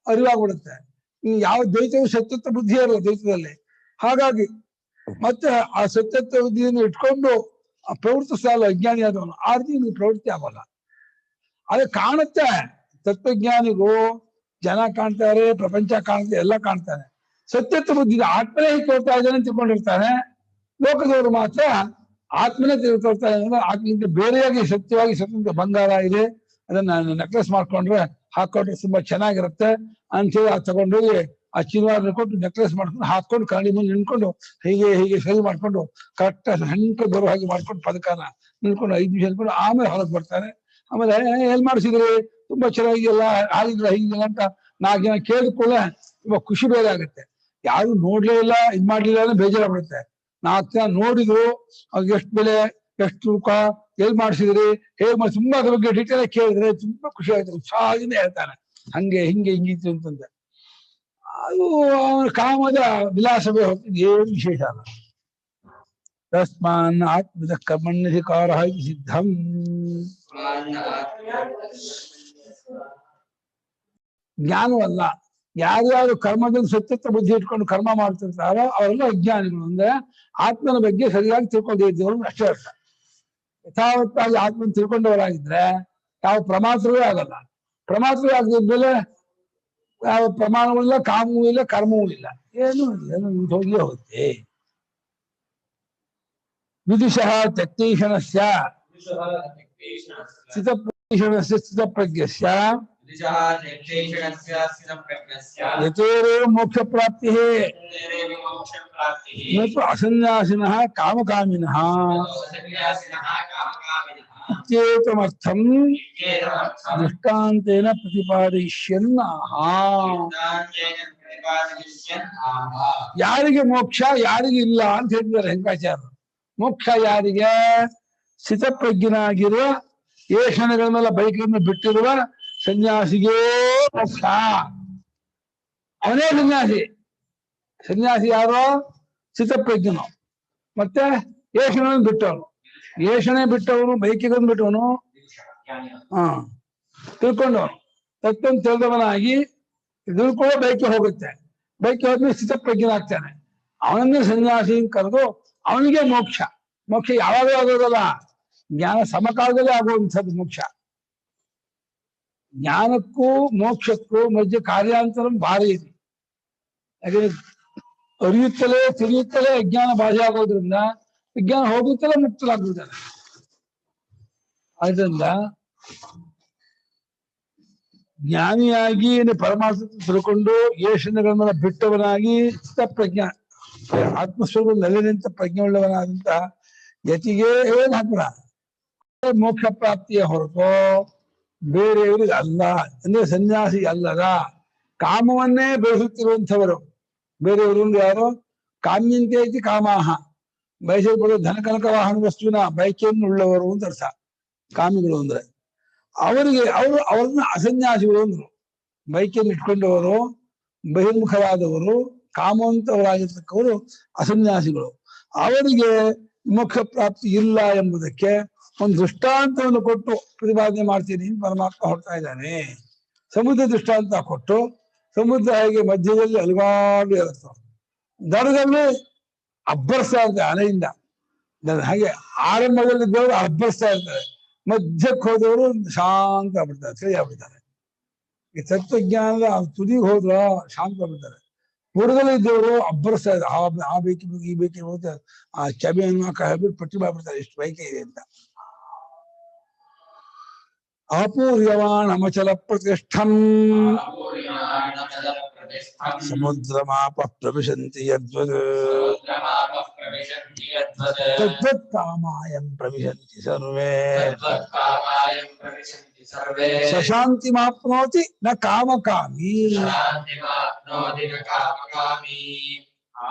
ಅರಿವಾಗ್ಬಿಡುತ್ತೆ. ಈ ಯಾವ ದ್ವೈತವು ಸತ್ಯತ್ವ ಬುದ್ಧಿ ಇರಲ್ಲ ದ್ವೈತದಲ್ಲಿ. ಹಾಗಾಗಿ ಮತ್ತೆ ಆ ಸತ್ಯತ್ವ ಬುದ್ಧಿಯನ್ನು ಇಟ್ಕೊಂಡು ಆ ಪ್ರವೃತ್ತಿಸಲ್ಲ ಅಜ್ಞಾನಿ ಆದವನು. ಆ ರೀತಿ ನಿಮ್ಗೆ ಪ್ರವೃತ್ತಿ ಆಗೋಲ್ಲ. ಅದೇ ಕಾಣುತ್ತೆ. ತತ್ವಜ್ಞಾನಿಗೂ ಜನ ಕಾಣ್ತಾರೆ, ಪ್ರಪಂಚ ಕಾಣುತ್ತೆ, ಎಲ್ಲ ಕಾಣ್ತಾನೆ. ಸತ್ಯತ್ವ ಬುದ್ಧಿ ಆತ್ಮನೇ ತೋರ್ತಾ ಇದ್ದಾನೆ ಅಂತ ತಿಳ್ಕೊಂಡಿರ್ತಾನೆ. ಲೋಕದವರು ಮಾತ್ರ ಆತ್ಮನೇ ತಿಳ್ಕೊಳ್ತಾ ಇದ್ದಾರೆ. ಆತ್ಮಗಿಂತ ಬೇರೆಯಾಗಿ ಸತ್ಯವಾಗಿ ಸ್ವತಂತ್ರ ಬಂಗಾರ ಇದೆ, ಅದನ್ನ ನೆಕ್ಲೆಸ್ ಮಾಡ್ಕೊಂಡ್ರೆ ಹಾಕೊಂಡ್ರೆ ತುಂಬಾ ಚೆನ್ನಾಗಿರುತ್ತೆ ಅಂತೇಳಿ ಅದು ತಗೊಂಡೋಗಿ ಆ ಚಿನ್ನವಾರ ಕೊಟ್ಟು ನೆಕ್ಲೆಸ್ ಮಾಡ್ಕೊಂಡು ಹಾಕೊಂಡು ಕನ್ನಡಿ ಮುಂದೆ ನಿಂತ್ಕೊಂಡು ಹೀಗೆ ಹೀಗೆ ಸರಿ ಮಾಡ್ಕೊಂಡು ಕರೆಕ್ಟ್ ಹೆಂಕ ಬರೋ ಹಾಗೆ ಮಾಡ್ಕೊಂಡು ಪದಕನ ನಿಂತ್ಕೊಂಡು 5 ನಿಮಿಷ ನಿಂತ್ಕೊಂಡು ಆಮೇಲೆ ಹೊರಗೆ ಬರ್ತಾರೆ. ಆಮೇಲೆ ಏನ್ ಮಾಡಿಸಿದ್ರಿ, ತುಂಬಾ ಚೆನ್ನಾಗಿಲ್ಲ, ಆಗಿಲ್ಲ, ಹೀಗಿಲ್ಲ ಅಂತ 4 ಜನ ಕೇಳಿಕೊಳ್ಳೆ ತುಂಬಾ ಖುಷಿ ಬೇರೆ ಆಗುತ್ತೆ. ಯಾರು ನೋಡ್ಲೇ ಇಲ್ಲ, ಇದ್ ಮಾಡ್ಲಿಲ್ಲ ಅಂದ್ರೆ ಬೇಜಾರಾಗ್ಬಿಡುತ್ತೆ. 4 ಜನ ನೋಡಿದ್ರು, ಅವ್ರಿಗೆ ಎಷ್ಟು ಬೆಲೆ, ಎಷ್ಟು ತೂಕ, ಎಲ್ಲಿ ಮಾಡಿಸಿದ್ರಿ, ಹೇಗ್ ಮಾಡಿ, ತುಂಬಾ ಅದ್ರ ಬಗ್ಗೆ ಡೀಟೇಲ್ ಕೇಳಿದ್ರೆ ತುಂಬಾ ಖುಷಿ ಆಯ್ತು. ಉತ್ಸಾಹದಿಂದ ಹೇಳ್ತಾನೆ ಹಂಗೆ ಹಿಂಗೆ ಹಿಂಗಿತ್ತು ಅಂತಂದ್ರೆ. ಅದು ಅವನ ಕಾಮದ ವಿಲಾಸವೇ ಹೊತ್ತು ಏನು ವಿಶೇಷ ಅಲ್ಲ. ತಸ್ಮಾನ್ ಆತ್ಮದ ಕರ್ಮಣ್ಯಧಿಕಾರ ಸಿದ್ಧಂ. ಜ್ಞಾನವಲ್ಲ. ಯಾರ್ಯಾರು ಕರ್ಮದಲ್ಲಿ ಸತ್ಯತ್ವ ಬುದ್ಧಿ ಇಟ್ಕೊಂಡು ಕರ್ಮ ಮಾಡ್ತಿರ್ತಾರೋ ಅವರೆಲ್ಲ ಅಜ್ಞಾನಿಗಳು. ಅಂದ್ರೆ ಆತ್ಮನ ಬಗ್ಗೆ ಸರಿಯಾಗಿ ತಿಳ್ಕೊಂಡಿದ್ದವರು ಅಷ್ಟೇ ಅರ್ಥ. ಯಥಾವತ್ತಾಗಿ ಆತ್ಮನ ತಿಳ್ಕೊಂಡವರಾಗಿದ್ರೆ ಯಾವ ಪ್ರಮಾತ್ರವೇ ಆಗಲ್ಲ. ಪ್ರಮಾತ್ರವೇ ಆಗದಿದ್ಮೇಲೆ ಯಾವ ಪ್ರಮಾಣವೂ ಇಲ್ಲ, ಕಾಮವೂ ಇಲ್ಲ, ಕರ್ಮವೂ ಇಲ್ಲ, ಏನೂ ಇಲ್ಲ, ಹೋಗಿಯೇ ಹೋಗುತ್ತೆ. ವಿದುಷಃ ತ್ಯಕ್ತೈಷಣಸ್ಯ ಸ್ಥಿತಪ್ರಜ್ಞಸ್ಯ ಸ್ಥಿತಪ್ರಜ್ಞಸ್ಯ ಯತೇರೇವ ಮೋಕ್ಷ ಪ್ರಾಪ್ತಿ ಅಸನ್ಯಾಸಿನಃ ಕಾಮಕಾಮಿನಃ ಇತ್ಯೇತಮರ್ಥಂ ದೃಷ್ಟಾಂತೇನ ಪ್ರತಿಪಾದಯಿಷ್ಯನ್ನಾಹ. ಯಾರಿಗೆ ಮೋಕ್ಷ ಯಾರಿಗೆ ಇಲ್ಲ ಅಂತ ಹೇಳಿದ್ದಾರೆ ಶಂಕರಾಚಾರ್ಯರು. ಮೋಕ್ಷ ಯಾರಿಗೆ? ಸ್ಥಿತಪ್ರಜ್ಞನಾಗಿರುವ ಏಷಣಗಳನ್ನೆಲ್ಲ ಬೈಕನ್ನು ಬಿಟ್ಟಿರುವ ಸನ್ಯಾಸಿಗೇ ಮೋಕ್ಷ. ಅವನೇ ಸನ್ಯಾಸಿ. ಸನ್ಯಾಸಿ ಯಾರೋ? ಸ್ಥಿತಪ್ರಜ್ಞನು. ಮತ್ತೆ ಏಷಣವನ್ನು ಬಿಟ್ಟವನು. ಏಷಣೆ ಬಿಟ್ಟವನು, ಬೈಕಿಗನ್ನು ಬಿಟ್ಟವನು, ತಿಳ್ಕೊಂಡವನು, ತತ್ವ ತಿಳಿದವನಾಗಿ ತಿಳ್ಕೊಳ್ಳೋ ಬೈಕೆ ಹೋಗುತ್ತೆ. ಬೈಕೆ ಹೋದ್ಮೇಲೆ ಸ್ಥಿತಪ್ರಜ್ಞನಾಗ್ತಾನೆ. ಅವನನ್ನೇ ಸನ್ಯಾಸಿ ಕರೆದು ಅವನಿಗೆ ಮೋಕ್ಷ. ಮೋಕ್ಷ ಯಾವಾಗಲೂ ಆಗೋದಲ್ಲ, ಜ್ಞಾನ ಸಮಕಾಲದಲ್ಲೇ ಆಗುವಂಥದ್ದು ಮೋಕ್ಷ. ಜ್ಞಾನಕ್ಕೂ ಮೋಕ್ಷಕ್ಕೂ ಮಧ್ಯೆ ಕಾರ್ಯಾಂತರ ಭಾರಿ ಇದೆ. ಯಾಕಂದ್ರೆ ಅರಿಯುತ್ತಲೇ ತಿಳಿಯುತ್ತಲೇ ಅಜ್ಞಾನ ಬಾಧೆ ಆಗೋದ್ರಿಂದ ವಿಜ್ಞಾನ ಹೋಗುತ್ತಲೇ ಮುಕ್ತರಾಗುವುದಲ್ಲ. ಅದರಿಂದ ಜ್ಞಾನಿಯಾಗಿ ಪರಮಾತ್ಮ ತಿಳ್ಕೊಂಡು ಏಷಣಗಳನ್ನೆಲ್ಲ ಬಿಟ್ಟವನಾಗಿ ಸ್ಥಿತಪ್ರಜ್ಞ ಆತ್ಮಸ್ವರೂಪ ನೆಲೆನಿಂತ ಪ್ರಜ್ಞೆ ಉಳ್ಳವನಾದಂತ ಯತಿಗೆ ಏನ್ ಹಾಕ್ರ ಮೋಕ್ಷ ಪ್ರಾಪ್ತಿಯ ಹೊರತು ಬೇರೆಯವರಿಗೆ ಅಲ್ಲ. ಅಂದ್ರೆ ಸನ್ಯಾಸಿ ಅಲ್ಲದ, ಕಾಮವನ್ನೇ ಬೆಳೆಸುತ್ತಿರುವಂಥವರು ಬೇರೆಯವರು. ಯಾರು? ಕಾಮ್ಯಂತೆ ಐತಿ ಕಾಮಾಹ, ಬಯಸಲ್ಪಡುವ ಧನ ಕನಕ ವಾಹನ ವಸ್ತುವಿನ ಬಯಕೆಯನ್ನು ಉಳ್ಳವರು ಅಂತ ಅರ್ಥ ಕಾಮಿಗಳು ಅಂದ್ರೆ. ಅವ್ರನ್ನ ಅಸನ್ಯಾಸಿಗಳು ಅಂದ್ರು. ಬೈಕೆಯನ್ನು ಇಟ್ಕೊಂಡವರು, ಬಹಿರ್ಮುಖರಾದವರು, ಕಾಮವಂತವರಾಗಿರ್ತಕ್ಕವರು ಅಸನ್ಯಾಸಿಗಳು. ಅವರಿಗೆ ಮೋಕ್ಷ ಪ್ರಾಪ್ತಿ ಇಲ್ಲ ಎಂಬುದಕ್ಕೆ ಒಂದು ದೃಷ್ಟಾಂತವನ್ನು ಕೊಟ್ಟು ಪ್ರತಿಪಾದನೆ ಮಾಡ್ತೀನಿ ಪರಮಾತ್ಮ ಹೊರಡ್ತಾ ಇದ್ದಾನೆ. ಸಮುದ್ರ ದೃಷ್ಟಾಂತ ಕೊಟ್ಟು, ಸಮುದ್ರ ಹೇಗೆ ಮಧ್ಯದಲ್ಲಿ ಅಲುಗಾಡಿ ಇರುತ್ತೆ, ದಡದಲ್ಲಿ ಅಬ್ಬರಿಸ್ತಾ ಇರ್ತಾರೆ ಅಲೆಯಿಂದ. ಹಾಗೆ ಆರಂಭದಲ್ಲಿ ದೇವರು ಅಬ್ಬರಿಸ್ತಾ ಇರ್ತಾರೆ, ಮಧ್ಯಕ್ಕೆ ಹೋದವರು ಶಾಂತ ಆಗ್ಬಿಡ್ತಾರೆ, ಸರಿ ಆಗ್ಬಿಡ್ತಾರೆ. ಈ ತತ್ವಜ್ಞಾನದ ತುದಿಗೆ ಹೋದ್ರ ಶಾಂತ ಆಗ್ಬಿಡ್ತಾರೆ. ಬುಡದಲ್ಲಿ ಇದ್ದವರು ಅಬ್ಬರಿಸ್ತಾ ಇದ್ದಾರೆ, ಆ ಬೇಕಿ ಈ ಬೇಕಿ ಹೋಗ್ತಾರೆ, ಆ ಚಬಿಯನ್ನು ಹೇಳ್ಬಿಟ್ಟು ಪಟ್ಟಿ ಮಾಡ್ಬಿಡ್ತಾರೆ ಎಷ್ಟು ಬೈಕೆ ಇದೆ ಅಂತ. ಅಪೂರ್ಯವಾನ್ ಅಮಚಲ ಪ್ರತಿಷ್ಠಂ ಸಮುದ್ರಮಾಪ ಪ್ರವಿಶಂತಿ ಯದ್ವದ್ ತದ್ವತ್ ಕಾಮಾಯಂ ಪ್ರವಿಶಂತಿ ಸರ್ವೇ ಸಶಾಂತಿಮಾಪ್ನೋತಿ ನ ಕಾಮಕಾಮಿ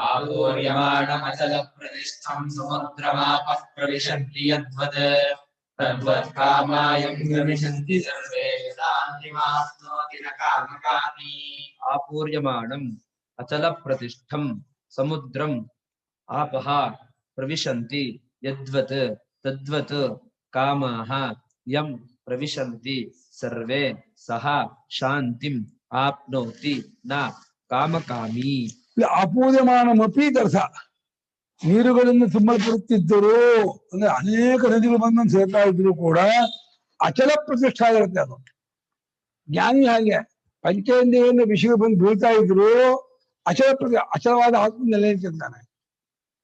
ಆಪೂರ್ಯಮಾಣಮಚಲ ಪ್ರತಿಷ್ಠಂ ಸಮುದ್ರಮಾಪಃ ಪ್ರವಿಶಂತಿ ಯದ್ವದ್ ತದ್ವತ್ ಕಾಮಾಯಂ ಪ್ರವಿಶಂತಿ ಸರ್ವೇ ಶಾಂತಿಮಾಪ್ನೋತಿ ನ ಕಾಮಕಾಮಿ ಆಪೂರ್ಯಮಾಣಂ ಅಚಲ ಪ್ರತಿಷ್ಠಂ ಸಮುದ್ರಂ ಆಪಃ ಪ್ರವಿಶಂತಿ ಯದ್ವತ್ ತದ್ವತ್ ಕಾಮಾಃ ಯಂ ಪ್ರವಿಶಂತಿ ಸರ್ವೇ ಸಹ ಶಾಂತಿಂ ಆಪ್ನೋತಿ ನ ಕಾಮಕಾಮಿ. ಅಪೂರ್ಯಮಾನಮಪಿ ಅರ್ಥ ನೀರುಗಳಿಂದ ತುಂಬಲ್ಪಡುತ್ತಿದ್ದರು ಅಂದ್ರೆ ಅನೇಕ ನದಿಗಳು ಬಂದು ಸೇರ್ತಾ ಇದ್ರು ಕೂಡ ಅಚಲ ಪ್ರತಿಷ್ಠೆ ಆಗಿರುತ್ತೆ ಅದು. ಜ್ಞಾನಿ ಹಾಗೆ ಪಂಚೇಂದ್ರಿಯಿಂದ ವಿಷಯ ಬಂದು ಬೀಳ್ತಾ ಇದ್ರು ಅಚಲವಾದ ಆತ್ಮ ನೆಲೆ ನಿಂತಿರ್ತಾನೆ.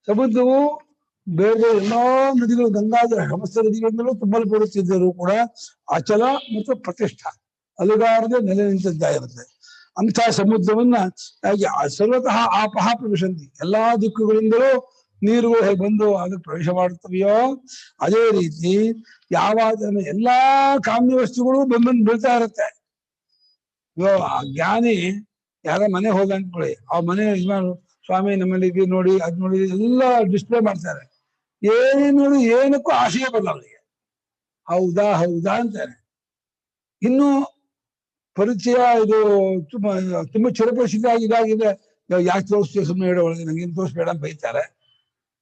ಸಮುದ್ರವು ಬೇರೆ ಎಲ್ಲಾ ನದಿಗಳು ಗಂಗಾಧರ ಸಮಸ್ತ ನದಿಗಳಿಂದಲೂ ತುಂಬಲ್ಪಡುತ್ತಿದ್ದರೂ ಕೂಡ ಅಚಲ ಮತ್ತು ಪ್ರತಿಷ್ಠಾ ಅಲುಗಾರದೆ ನೆಲೆ ನಿಂತಿದ್ದಾಗಿರುತ್ತೆ. ಅಂಥ ಸಮುದ್ರವನ್ನ ಸರ್ವತಃ ಆಪಹ ಪ್ರವೇಶಂತಿ ಎಲ್ಲಾ ದಿಕ್ಕುಗಳಿಂದಲೂ ನೀರುಗಳು ಹೇಗೆ ಬಂದು ಅದಕ್ಕೆ ಪ್ರವೇಶ ಮಾಡುತ್ತವೆಯೋ ಅದೇ ರೀತಿ ಎಲ್ಲಾ ಕಾಮ್ಯ ವಸ್ತುಗಳು ಬಂದು ಬೀಳ್ತಾ ಇರುತ್ತೆ. ಜ್ಞಾನಿ ಯಾರ ಮನೆ ಹೋದ ಅನ್ಕೊಳ್ಳಿ, ಆ ಮನೆ ಯಜಮಾನು ಸ್ವಾಮಿ ನಮ್ಮಲ್ಲಿ ನೋಡಿ ಅದ್ ನೋಡಿ ಎಲ್ಲ ಡಿಸ್ಪ್ಲೇ ಮಾಡ್ತಾರೆ. ಏನೇನು ನೋಡಿ ಏನಕ್ಕೂ ಆಶಯ ಬರಲ್ಲ ಅವರಿಗೆ. ಹೌದಾ ಹೌದಾ ಅಂತಾರೆ. ಇನ್ನು ಪರಿಚಯ ಇದು ತುಂಬಾ ಚಿರಪರಿಚಿತ ಇದಾಗಿದೆ, ಯಾಕೆ ತೋರಿಸ್ತೀವಿ ಸುಮ್ಮನೆ ಹೇಳೋ ಒಳಗೆ ನಂಗೆ ತೋರಿಸ್ಬೇಡ ಅಂತ ಬೈತಾರೆ.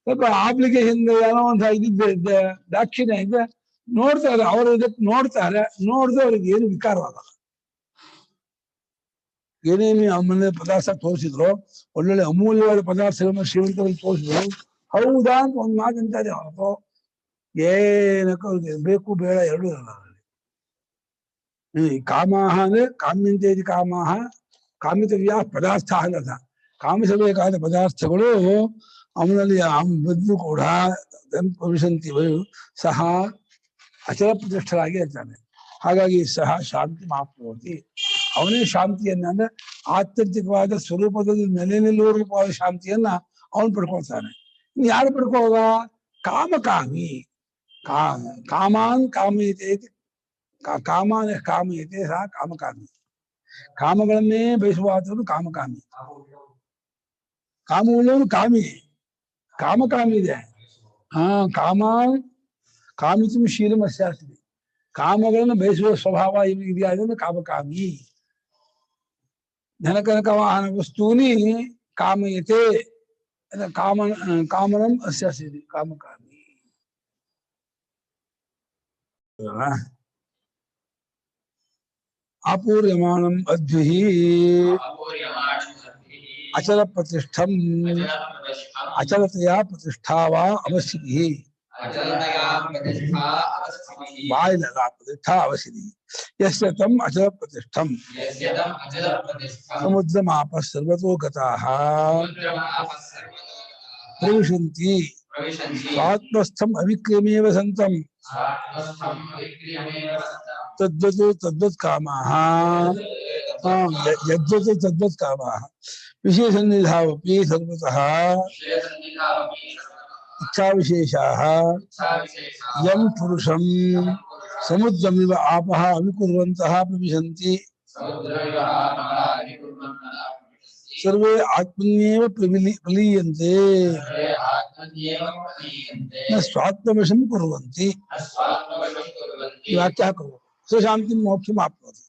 ಸ್ವಲ್ಪ ಅಪ್ಲಿಕೇಶನ್ ಏನೋ ಒಂದು ಇದಿದ್ದೆ ದಾಕ್ಷಿಣ್ಯ ಇದೆ ನೋಡ್ತಾರೆ, ಅವರು ಇದಕ್ಕೆ ನೋಡ್ತಾರೆ, ನೋಡಿದ್ರೆ ಅವ್ರಿಗೆ ಏನು ವಿಕಾರವಾಗಲ್ಲ. ಏನೇನು ಆಮೇಲೆ ಪದಾರ್ಥ ತೋರಿಸಿದ್ರು, ಒಳ್ಳೊಳ್ಳೆ ಅಮೂಲ್ಯವಾದ ಪದಾರ್ಥಗಳನ್ನ ಶ್ರೀಮಂತರಲ್ಲಿ ತೋರಿಸಿದ್ರು, ಹೌದಾ ಅಂತ ಒಂದು ಮಾತಂತಾರೆ. ಹೊರತು ಏನಕ್ಕೂ ಅವ್ರಿಗೆ ಬೇಕು ಬೇಡ ಎರಡೂ ಇರಲ್ಲ. ಕಾಮಾಹ ಅಂದ್ರೆ ಕಾಮ್ಯಂತೇತಿ ಕಾಮಾಹ ಕಾಮಿತವ್ಯ ಪದಾರ್ಥ ಅನ್ನದ ಕಾಮಿಸಬೇಕಾದ ಪದಾರ್ಥಗಳು ಅವನಲ್ಲಿ ಬದ್ದು ಕೂಡ ಪ್ರವಿಶಂತಿಗಳು ಸಹ ಅಚಲ ಪ್ರತಿಷ್ಠರಾಗಿ ಇರ್ತಾನೆ. ಹಾಗಾಗಿ ಸಹ ಶಾಂತಿ ಮಾಪ್ನೋತಿ, ಅವನೇ ಶಾಂತಿಯನ್ನ ಅಂದ್ರೆ ಆತ್ಯಂತಿಕವಾದ ಸ್ವರೂಪದಲ್ಲಿ ನೆಲೆ ನಿಲ್ಲುವ ಶಾಂತಿಯನ್ನ ಅವನು ಪಡ್ಕೊಳ್ತಾನೆ. ಇನ್ನು ಯಾರು ಪಡ್ಕೊಳ್ಳೋದ? ಕಾಮಕಾಮಿ. ಕಾಮಾನ್ ಕಾಮಯತೆ, ಕಾಮಾನ ಕಾಮಯತೆ ಸಹ ಕಾಮಕಾಮಿ. ಕಾಮಗಳನ್ನೇ ಬಯಸುವಾತನು ಕಾಮಕಾಮಿ. ಕಾಮವುಳ್ಳವನು ಕಾಮಿ, ಕಾಮಕಾಮಿ ಇದೆ. ಕಾಮಾನ್ ಕಾಮಿತು ಶೀಲಮಸ್ಯಾಸ್ತಿ, ಕಾಮಗಳನ್ನು ಬಯಸುವ ಸ್ವಭಾವ ಇದೆಯಾದ್ರೆ ಕಾಮಕಾಮಿ. ಧನಕನಕ ವಾಹನ ವಸ್ತೂನಿ ಕಾಮಯತೆ ಕಾಮನಂ ಅಸ್ಯಾಸ್ತಿ ಕಾಮಕಾಮಿ. ಅಪೂರ್ಯಮಾಣಂ ಅದ್ವಿಹಿ ಅಚಲ ಪ್ರತಿಷ್ಠಂ ಅಚಲತೆಯ ಪ್ರತಿಷ್ಠಾವಾ ಅವಸ್ಥಿತಿ ಬಾಯಿಲಲ್ಲ ಪ್ರತಿಷ್ಠಾ ಅವಸ್ಥಿತಿ ಯಸ್ಯ ತಂ ಅಚಲ ಪ್ರತಿಷ್ಠಂ ಸಮುದ್ರಮಾಪ ಸರ್ವತೋ ಗತಾಃ ಪ್ರವಿಶಂತಿ ಸ್ವಾತ್ಮಸ್ಥಂ ಅವಿಕ್ರಿಯಮೇವ ಸಂತಂ ತದ್ವತ್ ತದ್ವತ್ ಕಾಮಾಃ ಯದ್ವತ್ ತದ್ವತ್ ಕಾಮಾಃ ವಿಶೇಷನಿಧಾವಪಿ ಸರ್ವತಃ ಇಚ್ಛಾವಿಶೇಷಾಃ ಯಂ ಪುರುಷಂ ಸಮುದ್ರಮಿವ ಆಪಃ ಅವಿಕುರ್ವಂತಃ ಪ್ರವಿಶಂತಿ ಸರ್ವೇ ಆತ್ಮನ್ಯೇವ ಪ್ರಲೀಯಂತೆ ನ ಸ್ವಾತ್ಮವಶಂ ಕುರ್ವಂತಿ. ವ್ಯಾಖ್ಯಾ ಕರೋತಿ ಸ್ವಶಾಂತಿಂ ಮೋಕ್ಷಂ ಆಪ್ನೋತಿ.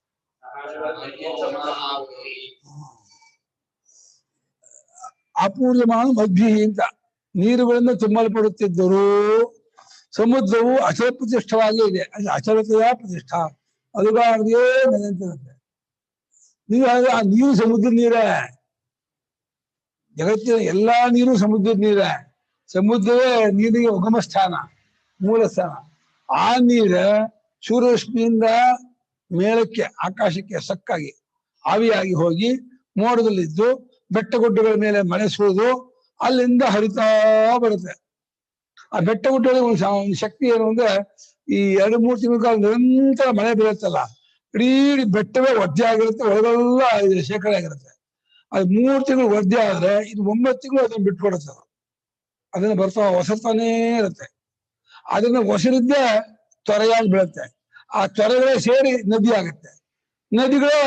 ಅಪೂರ್ಯಮಾನ ಮಧ್ವಿಹಿ ಅಂತ ನೀರುಗಳಿಂದ ತುಂಬಲ್ಪಡುತ್ತಿದ್ದರು. ಸಮುದ್ರವು ಅಚಲ ಪ್ರತಿಷ್ಠವಾಗಿ ಇದೆ, ಅಚಲತೆಯ ಪ್ರತಿಷ್ಠಾ ಅದುಗಾರದೇ ನೆಲೆಂತಿರುತ್ತೆ. ನೀವು ಆ ನೀರು ಸಮುದ್ರದ ನೀರೇ, ಜಗತ್ತಿನ ಎಲ್ಲಾ ನೀರು ಸಮುದ್ರದ ನೀರೇ. ಸಮುದ್ರವೇ ನೀರಿಗೆ ಉಗಮ ಸ್ಥಾನ, ಮೂಲ ಸ್ಥಾನ. ಆ ನೀರ ಸೂರ್ಯರಶ್ಮಿಯಿಂದ ಮೇಲಕ್ಕೆ ಆಕಾಶಕ್ಕೆ ಸಕ್ಕಾಗಿ ಆವಿಯಾಗಿ ಹೋಗಿ ಮೋಡದಲ್ಲಿದ್ದು ಬೆಟ್ಟ ಗುಡ್ಡಗಳ ಮೇಲೆ ಮಳೆ ಸುರಿದು ಅಲ್ಲಿಂದ ಹರಿತಾ ಬರುತ್ತೆ. ಆ ಬೆಟ್ಟ ಗುಡ್ಡಗಳಿಗೆ ಒಂದು ಶಕ್ತಿ ಏನು ಅಂದ್ರೆ, ಈ 2-3 ತಿಂಗಳ ಕಾಲ ನಿರಂತರ ಮಳೆ ಬೀಳುತ್ತಲ್ಲ, ಇಡೀ ಬೆಟ್ಟವೇ ಒದ್ದೆ ಆಗಿರುತ್ತೆ, ಒಳಗೆಲ್ಲ ಶೇಖರಣೆ ಆಗಿರುತ್ತೆ. ಅದು 3 ತಿಂಗಳು ಒದ್ದೆ ಆದ್ರೆ ಇದು 9 ತಿಂಗಳು ಅದನ್ನ ಬಿಟ್ಕೊಡುತ್ತೆ. ಅದನ್ನ ಬರ್ತಾ ಹೊಸತಾನೇ ಇರುತ್ತೆ. ಅದನ್ನ ಹೊಸರಿದ್ದೇ ತೊರೆಯಾಗಿ ಬೀಳುತ್ತೆ. ಆ ತೊರೆಗಳೇ ಸೇರಿ ನದಿ ಆಗುತ್ತೆ. ನದಿಗಳೇ